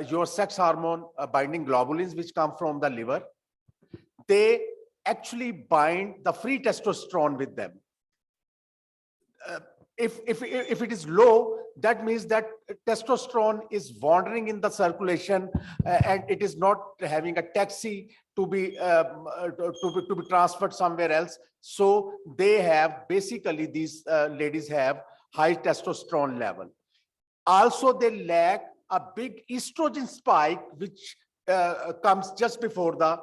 Speaker 1: your sex hormone binding globulins, which come from the liver. They actually bind the free testosterone with them. If it is low, that means that testosterone is wandering in the circulation and it is not having a taxi to be transferred somewhere else. So they have basically, these ladies have high testosterone level. Also, they lack a big estrogen spike, which comes just before the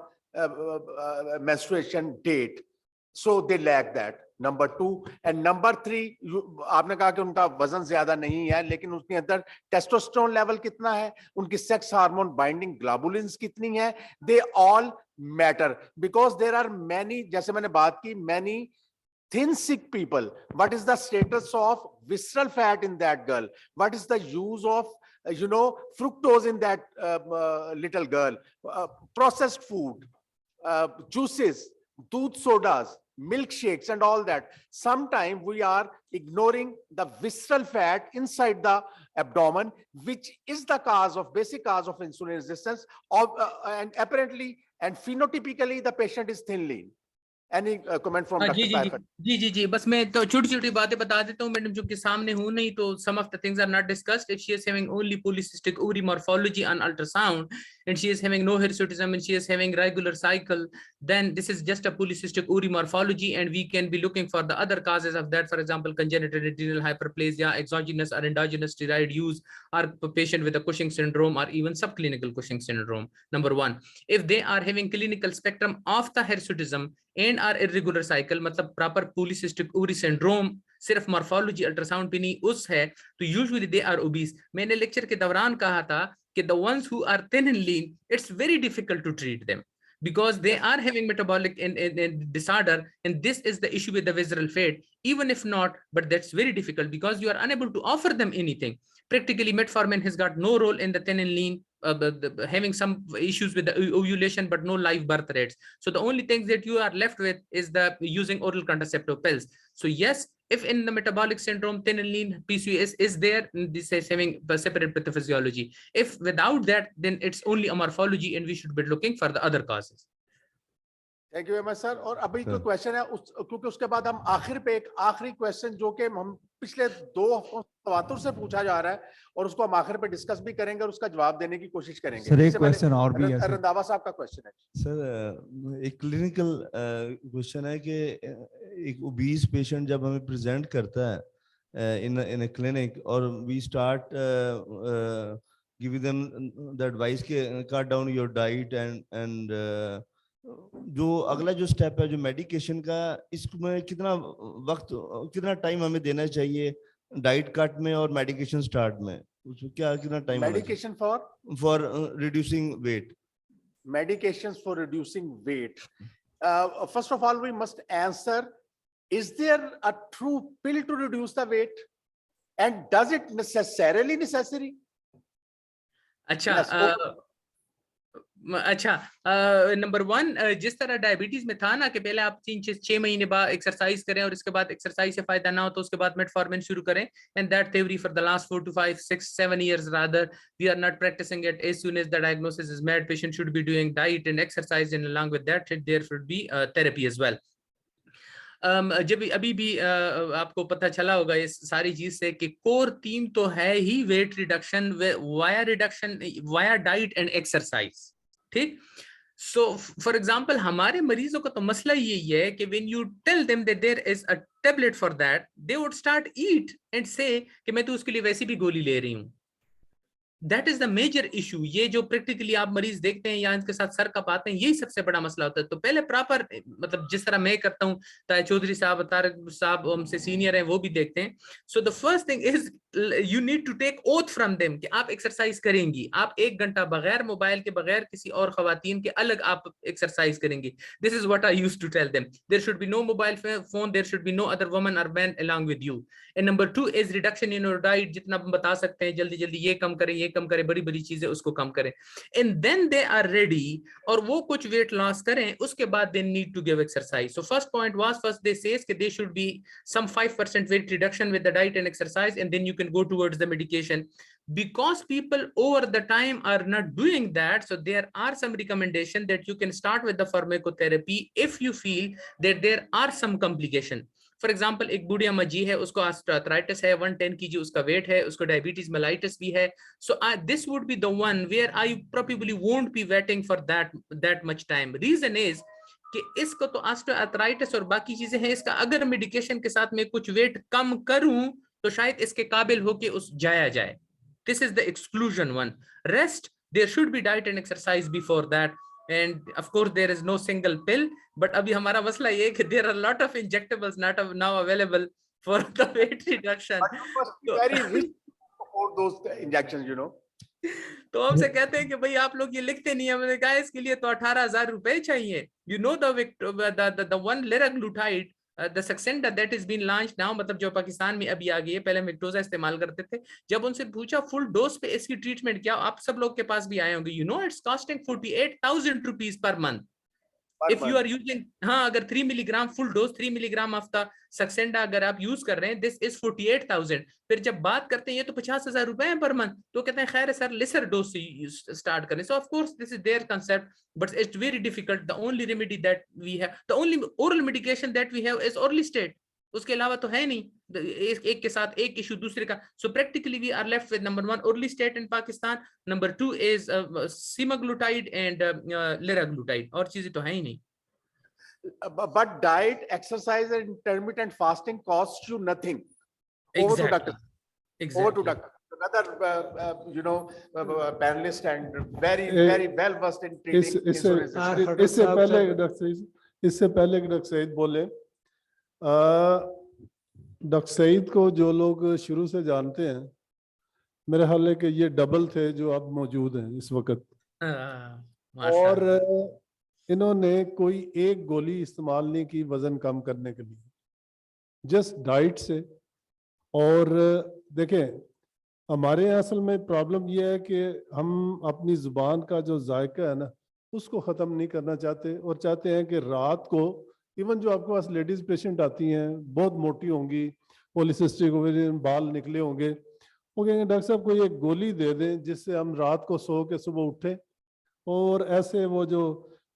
Speaker 1: menstruation date. So they lack that. Number 2 and number 3, आपने कहा कि उनका वजन ज्यादा नहीं है, लेकिन उसके अंदर टेस्टोस्टेरोन लेवल कितना है, उनकी सेक्स हार्मोन बाइंडिंग ग्लोबुलिन्स कितनी है, they all matter because there are many, जैसे मैंने बात की, many thin sick people. What is the status of visceral fat in that girl? What is the use of fructose in that little girl? Processed food, juices, doodh sodas, milkshakes and all that. Sometimes we are ignoring the visceral fat inside the abdomen, which is the basic cause of insulin resistance, and apparently and phenotypically the patient is thin lean. Any comment from Dr. Tahir Khattak?
Speaker 2: जी, बस मैं तो छोटी छोटी बातें बता देता हूँ madam, जो कि सामने हूँ नहीं, तो some of the things are not discussed. If she is having only polycystic ovary morphology on ultrasound and she is having no hirsutism and she is having regular cycle, then this is just a polycystic ovary morphology, and we can be looking for the other causes of that. For example, congenital adrenal hyperplasia, exogenous or endogenous steroid use, or patient with a Cushing syndrome, or even subclinical Cushing syndrome. Number 1, if they are having clinical spectrum of the hirsutism and are irregular cycle, मतलब proper polycystic ovary syndrome सिर्फ morphology ultrasound पे नहीं उस है, तो usually they are obese. मैंने lecture के दौरान कहा था कि the ones who are thin and lean, it's very difficult to treat them because they are having metabolic disorder, and this is the issue with the visceral fat. Even if not, but that's very difficult because you are unable to offer them anything. Practically, metformin has got no role in the thin and lean, having some issues with the ovulation, but no live birth rates. So the only things that you are left with is the using oral contraceptive pills. So yes, if in the metabolic syndrome, thin and lean PCOS is there, this is having separate pathophysiology. If without that, then it's only a morphology, and we should be looking for the other causes.
Speaker 1: Thank you very much sir. और अभी कोई question है क्योंकि उसके बाद हम आखिर पे एक आखिरी क्वेश्चन जो कि हम पिछले 2 हफ्तों से पूछा जा रहा है और उसको हम आखिर पे डिस्कस भी करेंगे और उसका जवाब देने की कोशिश करेंगे.
Speaker 7: सर एक क्वेश्चन और भी है
Speaker 1: रंधावा साहब का क्वेश्चन है.
Speaker 7: सर एक क्लिनिकल क्वेश्चन है कि एक ओबीस पेशेंट जब हमें प्रेजेंट करता है इन अ क्लिनिक और we start giving them the advice के cut down your diet and जो अगला जो स्टेप है जो मेडिकेशन का, इसमें कितना वक्त कितना टाइम हमें देना चाहिए डाइट कट में और मेडिकेशन स्टार्ट में, उसमें क्या कितना time?
Speaker 1: Medication for
Speaker 7: reducing weight.
Speaker 1: Medications for reducing weight. First of all, we must answer, is there a true pill to reduce the weight? And does it necessarily necessary?
Speaker 2: अच्छा, number 1, जिस तरह diabetes में था ना कि पहले आप 3-6 महीने बाद एक्सरसाइज करें और इसके बाद एक्सरसाइज से फायदा ना हो तो उसके बाद मेटफॉर्मिन शुरू करें, and that theory for the last 4 to 5, 6, 7 years rather, we are not practicing it. As soon as the diagnosis is made, patient should be doing diet and exercise, and along with that there should be therapy as well. जब अभी भी आपको पता चला होगा इस सारी चीज से कि कोर थीम तो है ही weight reduction via diet and exercise. ठीक. सो फॉर एग्जाम्पल हमारे मरीजों का तो मसला यही है कि when you tell them that there is a tablet for that, they would start eat and say कि मैं तो उसके लिए वैसे भी गोली ले रही हूँ. That is the major issue. ये जो प्रैक्टिकली आप मरीज देखते हैं या इनके साथ सर कप आते हैं, यही सबसे बड़ा मसला होता है. तो पहले प्रॉपर मतलब जिस तरह मैं करता हूँ, ताहिर चौधरी साहब, तारक साहब हमसे सीनियर हैं, वो भी देखते हैं. So the first thing is you need to take oath from them कि आप एक्सरसाइज करेंगी, आप 1 घंटा बगैर मोबाइल के, बगैर किसी और खवातीन के अलग आप एक्सरसाइज करेंगी. This is what I used to tell them. There should be no mobile phone, there should be no other woman और man along with you. And number 2 is reduction in your diet. जितना हम बता सकते हैं जल्दी जल्दी ये कम करें, ये कम करें, बड़ी बड़ी चीजें उसको कम करें, and then they are ready और वो कुछ वेट लॉस करें, उसके बाद they need to give exercise. So first point was, first they says कि they should be some 5% weight reduction with the diet and exercise, and then you can go towards the medication. Because people over the time are not doing that, so there are some recommendation that you can start with the pharmacotherapy if you feel that there are some complication. For example एक बुढ़िया मजी है, उसको arthritis है, 110 kg उसका wait है, उसको diabetes mellitus भी है. So this would be the one where I probably won't be waiting for that much time. Reason is कि इसको तो आर्थराइटिस और बाकी चीजें हैं, इसका अगर मेडिकेशन के साथ में कुछ वेट कम करूं तो शायद इसके काबिल हो कि उस जाया जाए. This is the exclusion one. Rest there should be diet and exercise before that. and of course there is no single pill. But अभी हमारा मसला ये है कि there are a lot of injectables not now available for the weight reduction.
Speaker 1: But you must be very rich to afford those injections, you know.
Speaker 2: तो हमसे कहते हैं कि भाई आप लोग ये लिखते नहीं है। मैंने कहा इसके लिए तो 18,000 रुपए चाहिए। You know the one liraglutide, the Saxenda that is being launched now, मतलब जो पाकिस्तान में अभी आ गई है, पहले हम Victoza इस्तेमाल करते थे। जब उनसे पूछा फुल डोज पे इसकी ट्रीटमेंट क्या, आप सब लोग के पास भी आए होंगे, you know it's costing 48,000 rupees per month. If you are using, हाँ, अगर 3 milligram full dose 3 milligram of the Saxenda अगर आप यूज कर रहे हैं, दिस इज 48,000। फिर जब बात करते हैं ये तो 50,000 रुपए हैं पर मंथ, तो कहते हैं खैर सर लेसर डोज से स्टार्ट करें। So of course this is there concept, but it's very difficult. The only remedy that we have, the only oral medication that we have is orlistat, उसके अलावा तो है नहीं। एक के साथ एक इशू दूसरे का। So practically we are left with number 1 orlistat in Pakistan, number 2 is semaglutide and liraglutide, और चीजें तो है ही नहीं।
Speaker 1: But diet, exercise, and intermittent fasting costs you nothing. Over to Dr.
Speaker 2: Exactly.
Speaker 1: Over to Dr. Another, panelist and very well versed in treating insulin resistance.
Speaker 5: इससे पहले कि doctor Saeed बोले, doctor Saeed को जो लोग शुरू से जानते हैं, मेरे ख्याल है कि ये डबल थे जो अब मौजूद हैं इस वक्त। और इन्होंने कोई एक गोली इस्तेमाल नहीं की वजन कम करने के लिए, जस्ट डाइट से। और देखें, हमारे यहाँ असल में प्रॉब्लम यह है कि हम अपनी जुबान का जो जायका है ना, उसको ख़त्म नहीं करना चाहते, और चाहते हैं कि रात को, इवन जो आपके पास लेडीज़ पेशेंट आती हैं, बहुत मोटी होंगी, पॉलीसिस्टिक ओवेरियन, बाल निकले होंगे, वो कहेंगे डॉक्टर साहब कोई एक गोली दे दें जिससे हम रात को सो के सुबह उठें, और ऐसे वो जो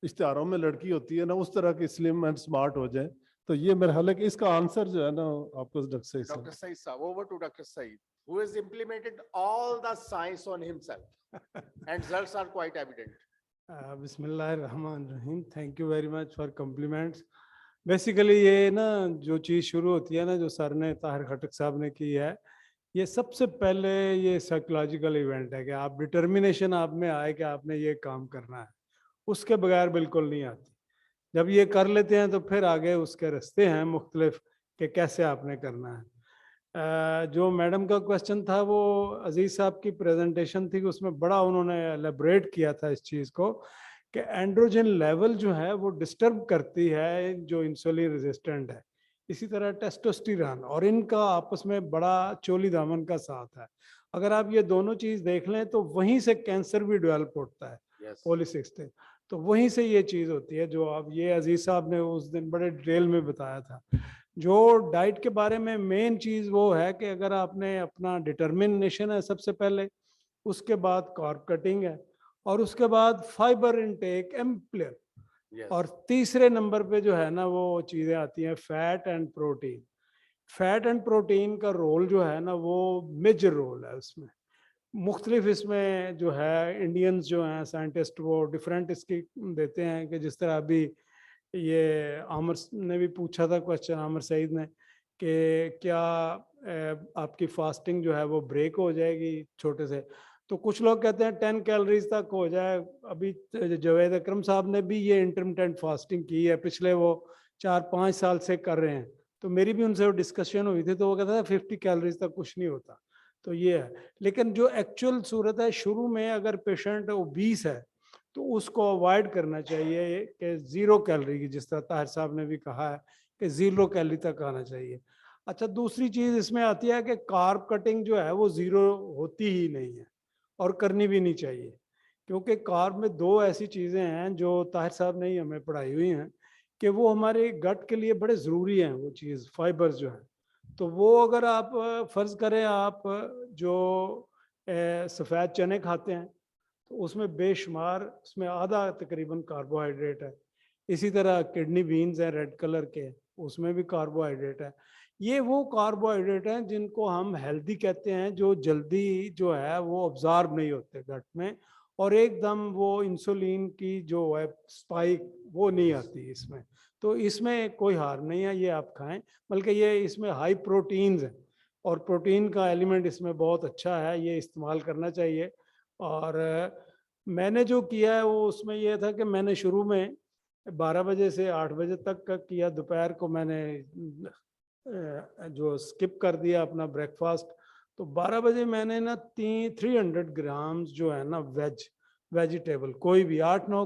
Speaker 5: इश्तिहारों में लड़की होती है ना, उस तरह की स्लिम एंड स्मार्ट हो जाए। तो ये मेरा ख्याल है कि इसका आंसर जो है ना आपको डॉक्टर सईद साहब।
Speaker 1: Dr. Saeed Saab, over to Dr. Saeed, who has implemented all the science on himself, and results are quite evident.
Speaker 4: बिस्मिल्लाहिर्रहमानिर्रहीम। Thank you very much for compliments. Basically ये ना जो चीज़ शुरू होती है ना, जो सर ने, ताहिर खटक साहब ने की है, ये सबसे पहले ये साइकोलॉजिकल इवेंट है कि आप डिटर्मिनेशन आप में आए कि आपने ये काम करना है, उसके बगैर बिल्कुल नहीं आती। जब ये कर लेते हैं तो फिर आगे उसके रास्ते हैं मुख्तलिफ कि कैसे आपने करना है। जो मैडम का क्वेश्चन था वो अजीज साहब की प्रेजेंटेशन थी, उसमें बड़ा उन्होंने एलेबरेट किया था इस चीज़ को कि एंड्रोजन लेवल जो है वो डिस्टर्ब करती है जो इंसुलिन रेजिस्टेंट है, इसी तरह टेस्टोस्टेरोन, और इनका आपस में बड़ा चोली दामन का साथ है। अगर आप ये दोनों चीज़ देख लें तो वहीं से कैंसर भी डेवलप होता है, पॉलीसिस्टिक, तो वहीं से ये चीज़ होती है जो आप, ये अजीज साहब ने उस दिन बड़े डिटेल में बताया था। जो डाइट के बारे में मेन चीज़ वो है कि अगर आपने अपना डिटर्मिनेशन है सबसे पहले, उसके बाद कार्ब कटिंग है, और उसके बाद फाइबर इनटेक एम्पलियर, और तीसरे नंबर पे जो है ना वो चीज़ें आती हैं fat and protein. Fat and protein का रोल जो है ना वो मेजर रोल है उसमें। मुख्तलिफ इसमें जो है इंडियंस जो हैं साइंटिस्ट वो डिफरेंट इसकी देते हैं कि जिस तरह अभी ये आमिर ने भी पूछा था क्वेश्चन, आमिर सईद ने, कि क्या आपकी फास्टिंग जो है वो ब्रेक हो जाएगी छोटे से, तो कुछ लोग कहते हैं 10 कैलोरीज तक हो जाए। अभी जवेद अकरम साहब ने भी ये इंटरमिटेंट फास्टिंग की है, पिछले वो 4-5 साल से कर रहे हैं, तो मेरी भी उनसे डिस्कशन हुई थी, तो वो कहता था 50 कैलोरीज तक कुछ नहीं होता। तो ये है, लेकिन जो एक्चुअल सूरत है, शुरू में अगर पेशेंट ओबीस है तो उसको अवॉइड करना चाहिए कि 0 कैलोरी की, जिस तरह ताहिर साहब ने भी कहा है कि 0 कैलोरी तक आना चाहिए। अच्छा, दूसरी चीज़ इसमें आती है कि कार्ब कटिंग जो है वो 0 होती ही नहीं है और करनी भी नहीं चाहिए, क्योंकि कार्ब में 2 ऐसी चीज़ें हैं जो ताहिर साहब ने ही हमें पढ़ाई हुई हैं कि वो हमारे गट के लिए बड़े ज़रूरी हैं, वो चीज़ फाइबर्स जो है। तो वो अगर आप फ़र्ज़ करें आप जो सफ़ेद चने खाते हैं तो उसमें बेशुमार, उसमें आधा तकरीबन कार्बोहाइड्रेट है। इसी तरह किडनी बीन्स हैं रेड कलर के, उसमें भी कार्बोहाइड्रेट है। ये वो कार्बोहाइड्रेट हैं जिनको हम हेल्दी कहते हैं, जो जल्दी जो है वो ऑब्जॉर्ब नहीं होते गट में, और एकदम वो इंसुलिन की जो है स्पाइक वो नहीं आती इसमें। तो इसमें कोई हार्म नहीं है, ये आप खाएं, बल्कि ये इसमें हाई प्रोटीन्स हैं और प्रोटीन का एलिमेंट इसमें बहुत अच्छा है, ये इस्तेमाल करना चाहिए। और मैंने जो किया है वो उसमें ये था कि मैंने शुरू में 12 बजे से 8 बजे तक का किया, दोपहर को मैंने जो स्किप कर दिया अपना ब्रेकफास्ट। तो 12 बजे मैंने ना 300 ग्राम्स जो है ना वेजिटेबल, कोई भी 8-9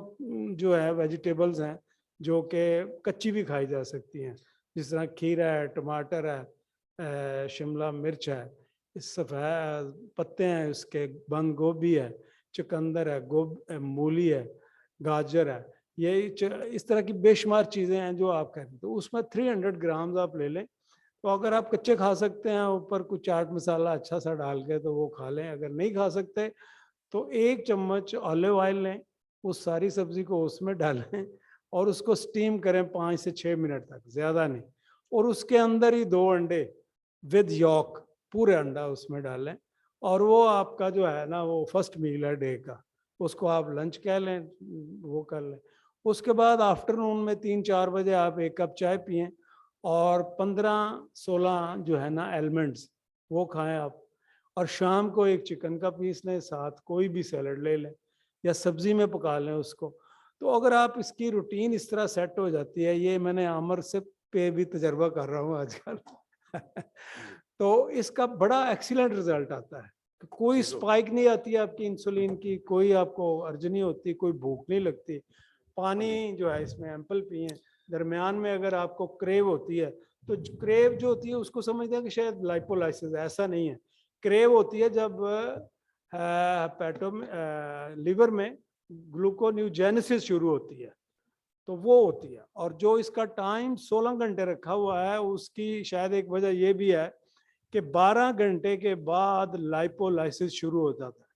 Speaker 4: जो है वेजिटेबल्स हैं जो कि कच्ची भी खाई जा सकती हैं, जिस तरह खीरा है, टमाटर है, शिमला मिर्च है, सफ़ेद पत्ते हैं उसके, बंद गोभी है, चुकंदर है, मूली है, गाजर है, ये इस तरह की बेशुमार चीज़ें हैं जो आप कह रहे हैं। तो उसमें 300 ग्राम्स आप ले लें। तो अगर आप कच्चे खा सकते हैं, ऊपर कुछ चाट मसाला अच्छा सा डाल के तो वो खा लें। अगर नहीं खा सकते तो 1 चम्मच ऑलिव ऑयल लें, उस सारी सब्जी को उसमें डालें और उसको स्टीम करें 5 से 6 मिनट तक, ज़्यादा नहीं। और उसके अंदर ही 2 अंडे विद यॉक, पूरे अंडा उसमें डालें, और वो आपका जो है ना वो फर्स्ट मील है डे का, उसको आप लंच कह लें, वो कर लें। उसके बाद आफ्टरनून में 3-4 बजे आप 1 कप चाय पिएं और 15-16 जो है ना एलमंड्स वो खाएं आप। और शाम को 1 चिकन का पीस लें, साथ कोई भी सैलड ले लें या सब्जी में पका लें उसको। तो अगर आप इसकी रूटीन इस तरह सेट हो जाती है, ये मैंने आमर से पे भी तजर्बा कर रहा हूँ आजकल तो इसका बड़ा एक्सीलेंट रिजल्ट आता है। कोई स्पाइक नहीं आती है आपकी इंसुलिन की, कोई आपको अर्ज नहीं होती, कोई भूख नहीं लगती। पानी जो है इसमें एम्पल पिए। दरमियान में अगर आपको क्रेव होती है तो क्रेव जो होती है उसको समझते हैं कि शायद लाइपोलाइसिस, ऐसा नहीं है। क्रेव होती है जब पेटो में लिवर में ग्लूकोन्यूजेनेसिस शुरू होती है, तो वो होती है। और जो इसका टाइम 16 घंटे रखा हुआ है, उसकी शायद एक वजह ये भी है कि 12 घंटे के बाद लाइपोलाइसिस शुरू हो जाता है।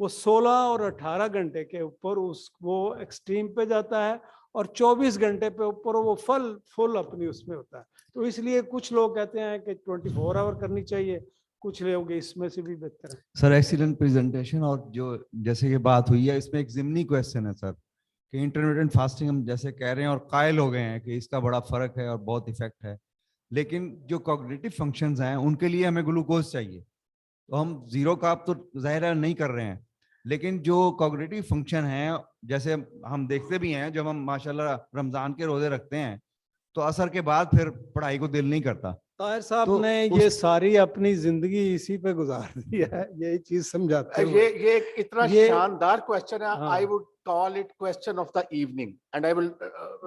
Speaker 4: वो 16 और 18 घंटे के ऊपर वो एक्सट्रीम पे जाता है और 24 घंटे पे ऊपर वो फुल अपनी उसमें होता है। तो इसलिए कुछ लोग कहते हैं कि 24 आवर करनी चाहिए, कुछ लोग इसमें से भी बेहतर है।
Speaker 8: Sir excellent presentation. और जो जैसे ये बात हुई है, इसमें एक जिमनी क्वेश्चन है सर कि इंटरमिटेंट फास्टिंग हम जैसे कह रहे हैं और कायल हो गए हैं कि इसका बड़ा फर्क है और बहुत इफेक्ट है, लेकिन जो कॉग्निटिव फंक्शंस हैं उनके लिए हमें ग्लूकोज चाहिए। तो हम जीरो कार्ब तो जाहिर है नहीं कर रहे हैं, लेकिन जो कॉग्निटिव फंक्शन है, जैसे हम देखते भी हैं जब हम माशाल्लाह रमजान के रोजे रखते हैं तो असर के बाद फिर पढ़ाई को दिल नहीं करता।
Speaker 4: ताहिर साहब
Speaker 8: तो
Speaker 4: ने ये सारी अपनी जिंदगी इसी पे गुजार दी है, यही चीज समझाते हैं।
Speaker 1: ये एक इतना शानदार क्वेश्चन है।
Speaker 4: हाँ।
Speaker 1: I would call it question of the evening and I will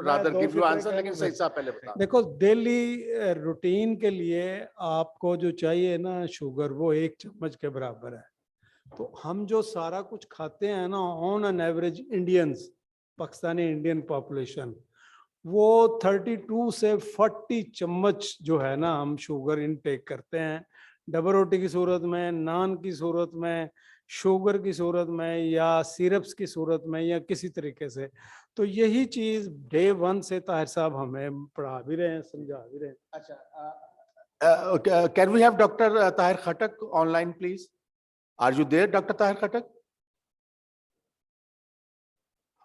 Speaker 1: rather give you answer, लेकिन सही साहब पहले बता।
Speaker 4: देखो, डेली रूटीन के लिए आपको जो चाहिए ना शुगर, वो 1 चम्मच के बराबर है। तो हम जो सारा कुछ खाते हैं ना, on an average Indians, Pakistani Indian population, वो 32 से 40 चम्मच जो है ना हम शुगर इनटेक करते हैं, डबल रोटी की सूरत में, नान की सूरत में, शुगर की सूरत में, या सिरप्स की सूरत में, या किसी तरीके से। तो यही चीज डे 1 से ताहिर साहब हमें पढ़ा भी रहे हैं, समझा भी रहे हैं।
Speaker 1: अच्छा, can we have doctor Tahir Khattak online please? Are you there doctor Tahir Khattak?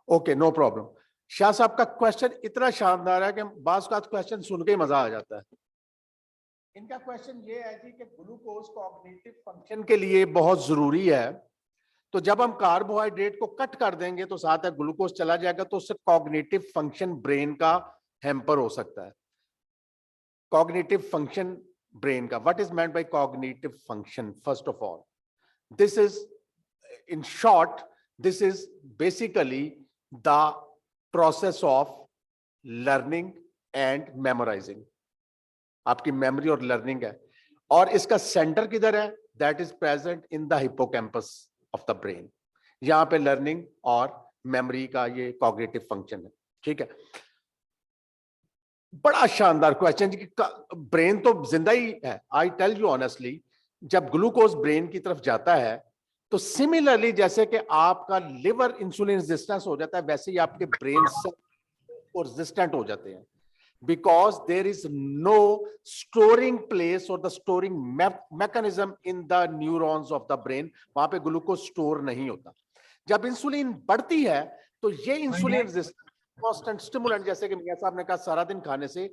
Speaker 1: Okay, no problem. Shah साहब का क्वेश्चन इतना शानदार है कि बास का क्वेश्चन सुन के ही मजा आ जाता है। इनका क्वेश्चन ये है जी कि ग्लूकोज कॉग्निटिव फंक्शन के लिए बहुत जरूरी है, तो जब हम कार्बोहाइड्रेट को कट कर देंगे तो साथ है ग्लूकोज चला जाएगा, तो उससे कॉग्निटिव फंक्शन ब्रेन का हैम्पर हो सकता है। कॉग्निटिव फंक्शन ब्रेन का, what is meant by cognitive function? First of all, this is in short, this is basically the process of learning and memorizing. आपकी मेमोरी और लर्निंग है, और इसका सेंटर किधर है? That is present in the hippocampus of the brain. यहां पे learning और मेमोरी का ये कॉग्निटिव फंक्शन है। ठीक है, बड़ा शानदार क्वेश्चन जी। ब्रेन तो जिंदा ही है। आई टेल यू ऑनेस्टली, जब ग्लूकोज ब्रेन की तरफ जाता है तो सिमिलरली जैसे कि आपका लिवर इंसुलिन रेजिस्टेंस हो जाता है, वैसे ही आपके ब्रेन रेजिस्टेंट हो जाते हैं, because there is no storing place और the storing mechanism in the neurons of the brain. वहां पे ग्लूकोज स्टोर नहीं होता। जब इंसुलिन बढ़ती है तो ये इंसुलिन रेजिस्टेंस कांस्टेंट स्टिमुलेंट, जैसे कि मियां साहब ने कहा, सारा दिन खाने से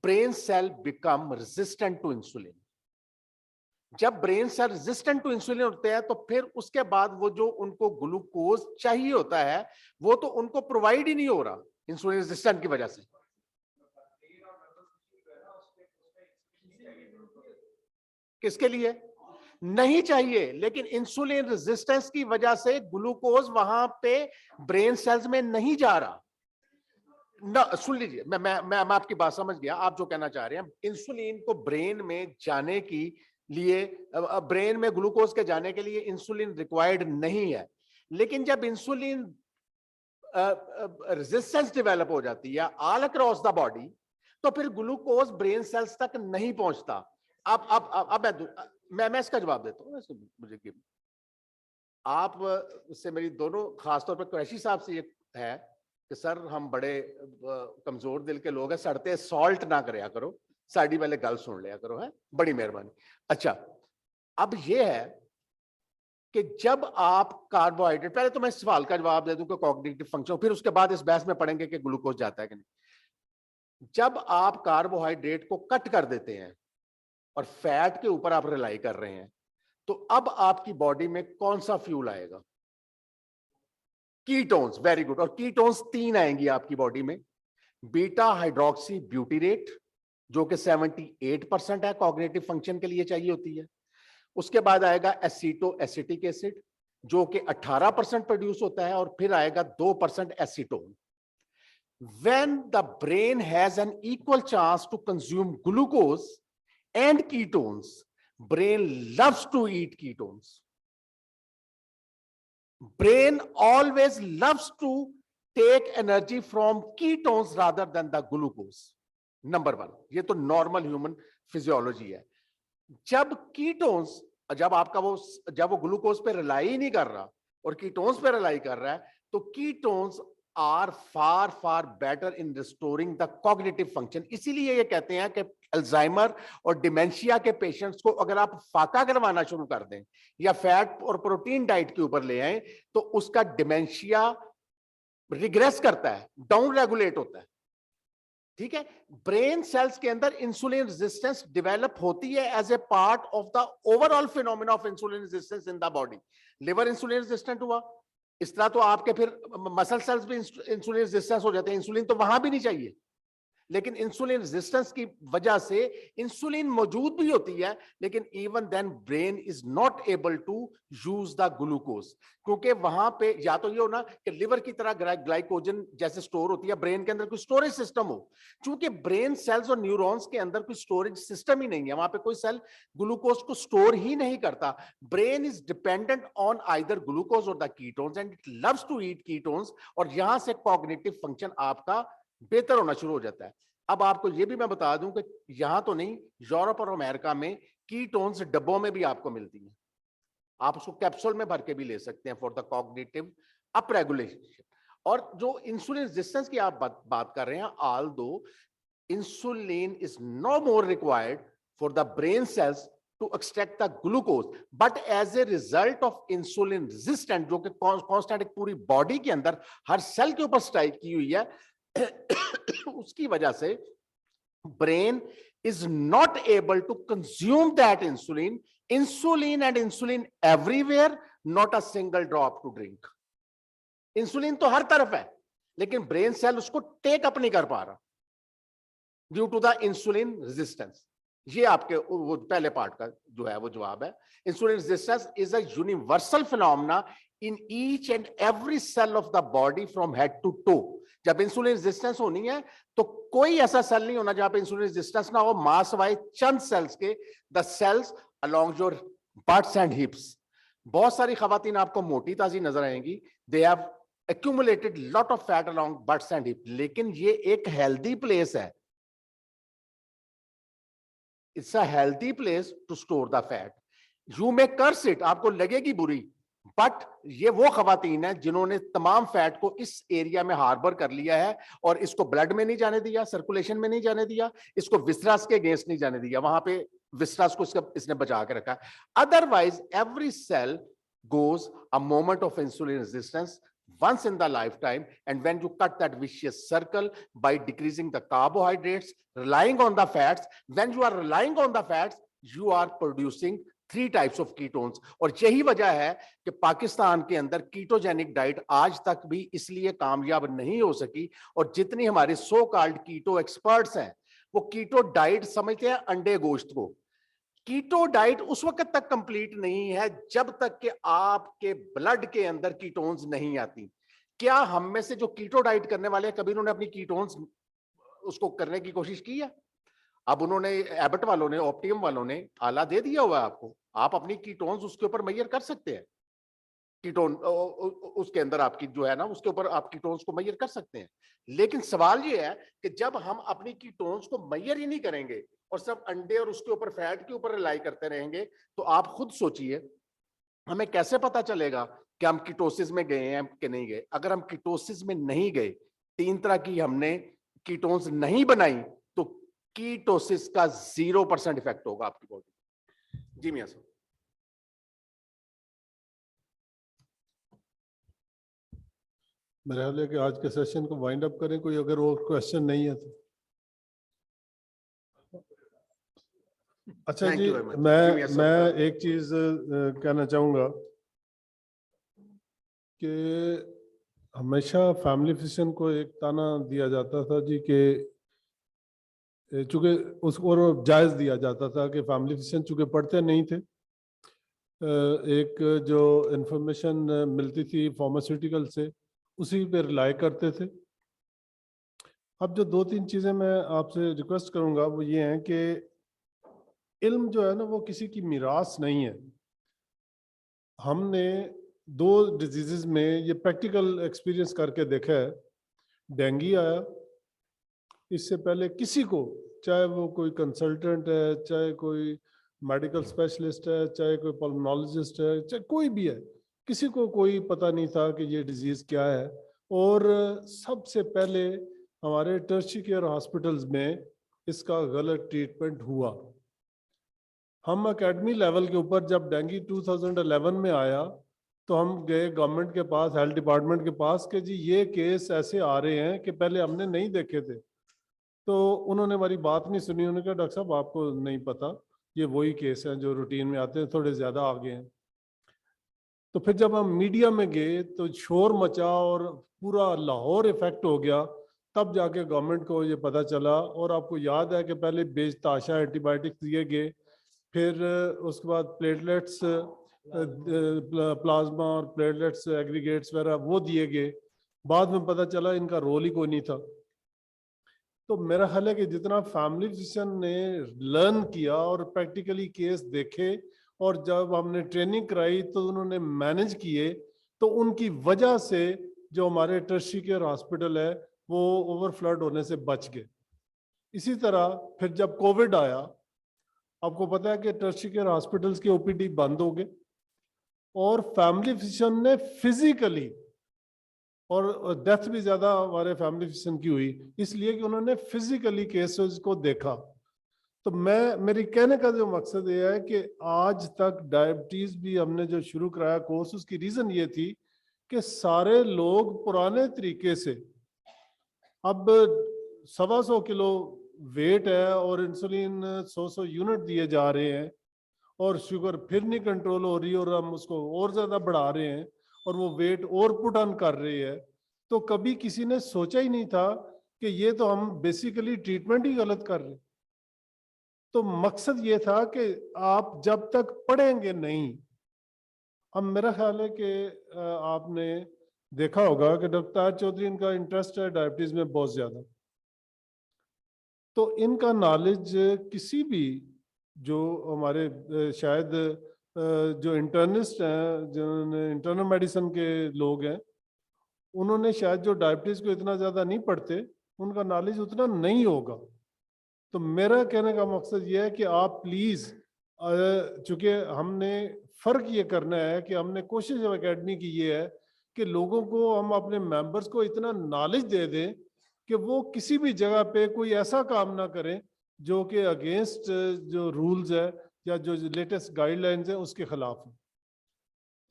Speaker 1: brain cell become resistant to insulin. जब brain cell resistant to insulin होते हैं तो फिर उसके बाद वो जो उनको ग्लूकोज चाहिए होता है वो तो उनको प्रोवाइड ही नहीं हो रहा इंसुलिन रेजिस्टेंट की वजह से। किसके लिए नहीं चाहिए, लेकिन इंसुलिन रेजिस्टेंस की वजह से ग्लूकोज वहां पे ब्रेन सेल्स में नहीं जा रहा ना। सुन लीजिए, मैं आपकी बात समझ गया, आप जो कहना चाह रहे हैं इंसुलिन को ब्रेन में जाने की लिए, ब्रेन में ग्लूकोज के जाने के लिए इंसुलिन रिक्वायर्ड नहीं है, लेकिन जब इंसुलिन रेजिस्टेंस डेवलप हो जाती है ऑल अक्रॉस द बॉडी तो फिर ग्लूकोज ब्रेन सेल्स तक नहीं पहुंचता। अब मैं इसका जवाब देता हूँ। मुझे आप से मेरी दोनों, खासतौर पर कुरैशी साहब से ये है कि सर हम बड़े कमजोर दिल के लोग हैं, सड़ते सॉल्ट ना करया करो, साड़ी वाले गल सुन लिया करो, है बड़ी मेहरबानी। अच्छा, अब ये है कि जब आप कार्बोहाइड्रेट, पहले तो मैं सवाल का जवाब दे दूं कि कॉग्निटिव फंक्शन, फिर उसके बाद इस बहस में पढ़ेंगे कि ग्लूकोज जाता है कि नहीं। जब आप कार्बोहाइड्रेट को कट कर देते हैं और फैट के ऊपर आप रिलाई कर रहे हैं तो अब आपकी बॉडी में कौन सा फ्यूल आएगा? कीटोन्स। Very good. और कीटोन्स 3 आएंगी आपकी बॉडी में, बीटा हाइड्रोक्सी ब्यूटीरेट जो कि 78% है, कॉग्निटिव फंक्शन के लिए चाहिए होती है। उसके बाद आएगा एसीटो एसिटिक एसिड जो कि 18% प्रोड्यूस होता है, और फिर आएगा 2% acetone. When the brain has an equal chance to consume glucose and ketones, brain loves to eat ketones. Brain always loves to take energy from ketones rather than the glucose. Number 1, ये तो normal human physiology है। जब ketones, जब वो glucose पे rely ही नहीं कर रहा और कीटोन्स पे रिलाई कर रहा है, तो ketones are far better in restoring the cognitive function. इसीलिए ये कहते हैं कि अल्जाइमर और डिमेंशिया के पेशेंट्स को अगर आप फाका करवाना शुरू कर दें या फैट और प्रोटीन डाइट के ऊपर ले आए तो उसका डिमेंशिया रिग्रेस करता है, डाउन रेगुलेट होता है। ठीक है, ब्रेन सेल्स के अंदर इंसुलिन रेजिस्टेंस डेवलप होती है as a part of the overall phenomena of insulin resistance in the body. Liver insulin resistant हुआ, इस तरह तो आपके फिर मसल सेल्स भी इंसुलिन रेजिस्टेंस हो जाते हैं। इंसुलिन तो वहां भी नहीं चाहिए, लेकिन इंसुलिन रेजिस्टेंस की वजह से इंसुलिन मौजूद भी होती है, लेकिन even then brain is not able to use the glucose, क्योंकि वहां पे या तो ये हो ना कि लिवर की तरह ग्लाइकोजन जैसे स्टोर होती है, ब्रेन के अंदर कोई स्टोरेज सिस्टम हो। चूंकि ब्रेन सेल्स और न्यूरॉन्स के अंदर कोई स्टोरेज सिस्टम ही नहीं है, वहां पे कोई सेल ग्लूकोज को स्टोर ही नहीं करता। Brain is dependent on either glucose और the ketones and it loves to eat ketones, और यहां से कॉग्निटिव फंक्शन आपका बेहतर होना शुरू हो जाता है। अब आपको यह भी मैं बता दूं कि यहां तो नहीं, यूरोप और अमेरिका में कीटोन्स डब्बों में भी आपको मिलती है, आप उसको कैप्सूल में भर के भी ले सकते हैं for the cognitive up regulation. और जो इंसुलिन रेजिस्टेंस की आप बात कर रहे हैं, although insulin is no more required for the brain cells to extract the glucose, but as a result of insulin resistant जो कि कांस्टेंट पूरी बॉडी के अंदर हर सेल के ऊपर स्ट्राइक की हुई है, उसकी वजह से brain is not able to consume that insulin and insulin everywhere, not a single drop to drink. Insulin तो हर तरफ है, लेकिन ब्रेन सेल उसको टेक अप नहीं कर पा रहा due to the insulin resistance. ये आपके वो पहले पार्ट का जो है वो जवाब है। Insulin resistance is a universal phenomena in each and every cell of the body from head to toe. जब इंसुलिन रेजिस्टेंस होनी है तो कोई ऐसा सेल नहीं होना जहां पे इंसुलिन रेजिस्टेंस ना हो, मास वाइज चंद सेल्स के, the cells along your butts and hips। बहुत सारी खवातीन आपको मोटी ताजी नजर आएंगी, they have accumulated lot of fat along butts and hips, लेकिन ये एक healthy place है, it's a healthy place to store the fat। you may curse it, आपको लगेगी बुरी, बट ये वो खवातीन है जिन्होंने तमाम फैट को इस एरिया में हार्बर कर लिया है और इसको ब्लड में नहीं जाने दिया, सर्कुलेशन में नहीं जाने दिया, इसको विसरस के अगेंस्ट नहीं जाने दिया, वहां पे विसरस को इसने बचा के रखा। Otherwise every cell goes a moment of insulin resistance once in the lifetime, and when you cut that vicious circle by decreasing the carbohydrates, relying on the fats, when you are relying on the fats, you are producing 3 types of ketones. और यही वजह है कि पाकिस्तान के अंदर ketogenic diet आज तक भी इसलिए कामयाब नहीं हो सकी, और जितनी हमारे सो कॉल्ड कीटो एक्सपर्ट्स हैं वो कीटो डाइट समझते हैं अंडे गोश्त को। कीटो डाइट उस वक्त तक कंप्लीट नहीं है जब तक कि आपके ब्लड के अंदर कीटोन्स नहीं आती। क्या हम में से जो कीटो डाइट करने वाले हैं, कभी उन्होंने अपनी कीटोन्स उसको करने की कोशिश की है? अब उन्होंने, एबट वालों ने, ऑप्टियम वालों ने आला दे दिया हुआ है आपको, आप अपनी कीटोन्स उसके ऊपर मेजर कर सकते हैं। कीटोन उसके अंदर आपकी जो है ना, उसके ऊपर आप कीटोन्स को मेजर कर सकते हैं। लेकिन सवाल ये है कि जब हम अपनी कीटोन्स को मेजर ही नहीं करेंगे और सब अंडे और उसके ऊपर फैट के ऊपर रिलाई करते रहेंगे, तो आप खुद सोचिए हमें कैसे पता चलेगा कि हम कीटोसिस में गए हैं कि नहीं गए। अगर हम कीटोसिस में नहीं गए, 3 तरह की हमने कीटोन्स नहीं बनाई, तो कीटोसिस का 0% इफेक्ट होगा आपकी बॉडी। जी मियां साहब।
Speaker 5: मेरा ख्याल है कि आज के सेशन को वाइंड अप करें, कोई अगर और क्वेश्चन नहीं है तो। अच्छा
Speaker 1: Thank
Speaker 5: ji,
Speaker 1: you very much.
Speaker 5: मैं एक चीज कहना चाहूँगा कि हमेशा फैमिली फिजिशियन को एक ताना दिया जाता था जी कि चूंकि उसको और जायज़ दिया जाता था कि फैमिली फिजिशियन चूंकि पढ़ते नहीं थे, एक जो इंफॉर्मेशन मिलती थी फार्मास्यूटिकल से उसी पे रिलाई करते थे। अब जो 2-3 चीज़ें मैं आपसे रिक्वेस्ट करूंगा वो ये हैं कि इल्म जो है ना वो किसी की मीरास नहीं है। हमने 2 डिजीज़ में ये प्रैक्टिकल एक्सपीरियंस करके देखा है। डेंगू आया, इससे पहले किसी को, चाहे वो कोई कंसल्टेंट है, चाहे कोई मेडिकल स्पेशलिस्ट है, चाहे कोई पल्मोनोलॉजिस्ट है, चाहे कोई भी है, किसी को कोई पता नहीं था कि ये डिजीज़ क्या है। और सबसे पहले हमारे टर्शियरी केयर हॉस्पिटल्स में इसका गलत ट्रीटमेंट हुआ। हम एकेडमी लेवल के ऊपर जब डेंगू 2011 में आया तो हम गए गवर्नमेंट के पास, हेल्थ डिपार्टमेंट के पास, कि जी ये केस ऐसे आ रहे हैं कि पहले हमने नहीं देखे थे। तो उन्होंने हमारी बात नहीं सुनी। उन्होंने कहा डॉक्टर साहब आपको नहीं पता, ये वही केस हैं जो रूटीन में आते हैं, थोड़े ज़्यादा आगे हैं। तो फिर जब हम मीडिया में गए तो शोर मचा और पूरा लाहौर इफेक्ट हो गया, तब जाके गवर्नमेंट को ये पता चला। और आपको याद है कि पहले बेजताशा एंटीबायोटिक्स दिए गए, फिर उसके बाद प्लेटलेट्स, प्लाज्मा और प्लेटलेट्स एग्रीगेट्स वगैरह वो दिए गए। बाद में पता चला इनका रोल ही कोई नहीं था। तो मेरा ख्याल है कि जितना फैमिली फिजिशियन ने लर्न किया और प्रैक्टिकली केस देखे और जब हमने ट्रेनिंग कराई तो उन्होंने मैनेज किए, तो उनकी वजह से जो हमारे टर्शियरी केयर हॉस्पिटल है वो ओवरफ्लड होने से बच गए। इसी तरह फिर जब कोविड आया, आपको पता है कि टर्शियरी केयर हॉस्पिटल्स के ओपीडी बंद हो गए और फैमिली फिजिशियन ने फिजिकली, और डेथ भी ज़्यादा हमारे फैमिली फिजिशियन की हुई इसलिए कि उन्होंने फिजिकली केसेस को देखा। तो मेरी कहने का जो मकसद ये है कि आज तक डायबिटीज़ भी हमने जो शुरू कराया कोर्स, उसकी रीज़न ये थी कि सारे लोग पुराने तरीके से, अब 125 किलो वेट है और इंसुलिन 100 यूनिट दिए जा रहे हैं और शुगर फिर नहीं कंट्रोल हो रही और हम उसको और ज़्यादा बढ़ा रहे हैं और वो वेट और पुट ऑन कर रही है। तो कभी किसी ने सोचा ही नहीं था कि ये तो हम बेसिकली ट्रीटमेंट ही गलत कर रहे। तो मकसद ये था कि आप जब तक पढ़ेंगे नहीं, अब मेरा ख्याल है कि आपने देखा होगा कि डॉक्टर ताहिर चौधरी, इनका इंटरेस्ट है डायबिटीज में बहुत ज्यादा। तो इनका नॉलेज किसी भी जो हमारे शायद जो इंटर्निस्ट हैं, जो इंटरनल मेडिसिन के लोग हैं, उन्होंने शायद जो डायबिटीज को इतना ज़्यादा नहीं पढ़ते, उनका नॉलेज उतना नहीं होगा। तो मेरा कहने का मकसद ये है कि आप प्लीज़, चूँकि हमने फ़र्क ये करना है कि हमने कोशिश एकेडमी की ये है कि लोगों को, हम अपने मेंबर्स को इतना नॉलेज दे दें कि वो किसी भी जगह पे कोई ऐसा काम ना करें जो कि अगेंस्ट जो रूल्स है या जो लेटेस्ट गाइडलाइंस है उसके खिलाफ है।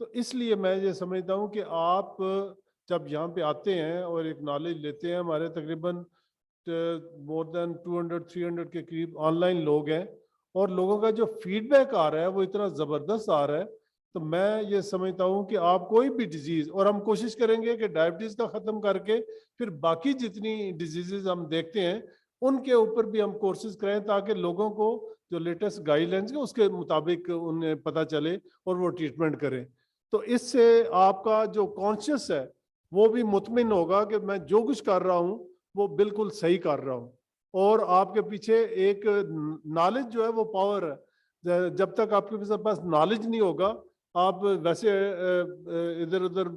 Speaker 5: तो इसलिए मैं ये समझता हूँ कि आप जब यहाँ पे आते हैं और एक नॉलेज लेते हैं, हमारे तकरीबन मोर देन 200-300 के करीब ऑनलाइन लोग हैं और लोगों का जो फीडबैक आ रहा है वो इतना ज़बरदस्त आ रहा है, तो मैं ये समझता हूँ कि आप कोई भी डिजीज़, और हम कोशिश करेंगे कि डायबिटीज़ का ख़त्म करके फिर बाकी जितनी डिजीज़ हम देखते हैं उनके ऊपर भी हम कोर्सेज करें, ताकि लोगों को जो लेटेस्ट गाइडलाइंस है उसके मुताबिक उन्हें पता चले और वो ट्रीटमेंट करें। तो इससे आपका जो कॉन्शियस है वो भी मुतमिन होगा कि मैं जो कुछ कर रहा हूँ वो बिल्कुल सही कर रहा हूँ, और आपके पीछे एक नॉलेज जो है वो पावर है। जब तक आपके पास नॉलेज नहीं होगा, आप वैसे इधर उधर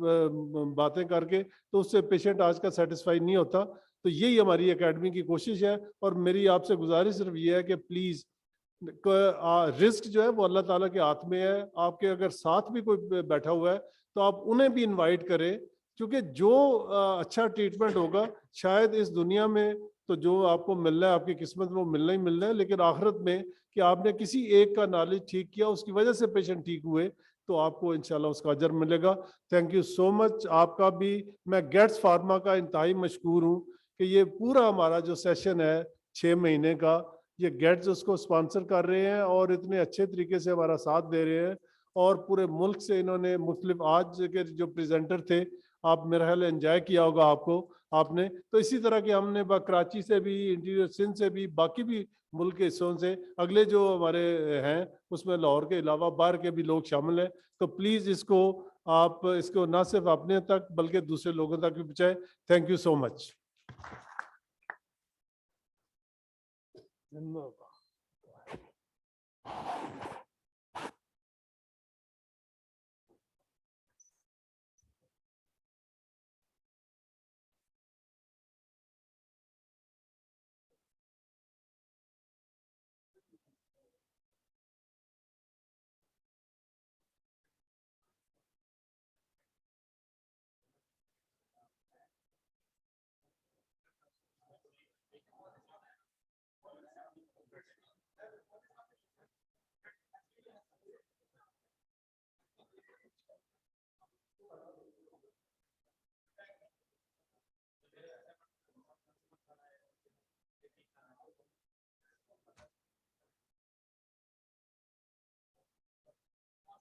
Speaker 5: बातें करके, तो उससे पेशेंट आज का सेटिस्फाई नहीं होता। तो यही हमारी एकेडमी की कोशिश है, और मेरी आपसे गुजारिश सिर्फ ये है कि प्लीज़ रिस्क जो है वो अल्लाह ताला के हाथ में है। आपके अगर साथ भी कोई बैठा हुआ है तो आप उन्हें भी इनवाइट करें, क्योंकि जो अच्छा ट्रीटमेंट होगा शायद इस दुनिया में तो जो आपको मिलना है, आपकी किस्मत में वो मिलना ही मिलना है, लेकिन आखिरत में कि आपने किसी एक का नॉलेज ठीक किया, उसकी वजह से पेशेंट ठीक हुए, तो आपको इंशाल्लाह उसका अजर मिलेगा। Thank you so much. आपका भी मैं गेट्स फार्मा का इंतहाई मशकूर हूँ कि ये पूरा हमारा जो सेशन है 6 महीने का, ये गेट्स उसको स्पॉन्सर कर रहे हैं और इतने अच्छे तरीके से हमारा साथ दे रहे हैं, और पूरे मुल्क से इन्होंने मुख्तलिफ, आज के जो प्रेजेंटर थे आप मेरा ख्याल एंजॉय किया होगा आपने, तो इसी तरह के हमने कराची से भी, इंटीरियर सिंध से भी, बाकी भी मुल्क के हिस्सों से, अगले जो हमारे हैं उसमें लाहौर के अलावा बाहर के भी लोग शामिल हैं। तो प्लीज़ इसको आप इसको ना सिर्फ अपने तक बल्कि दूसरे लोगों तक भी पहुँचाएं। Thank you so much.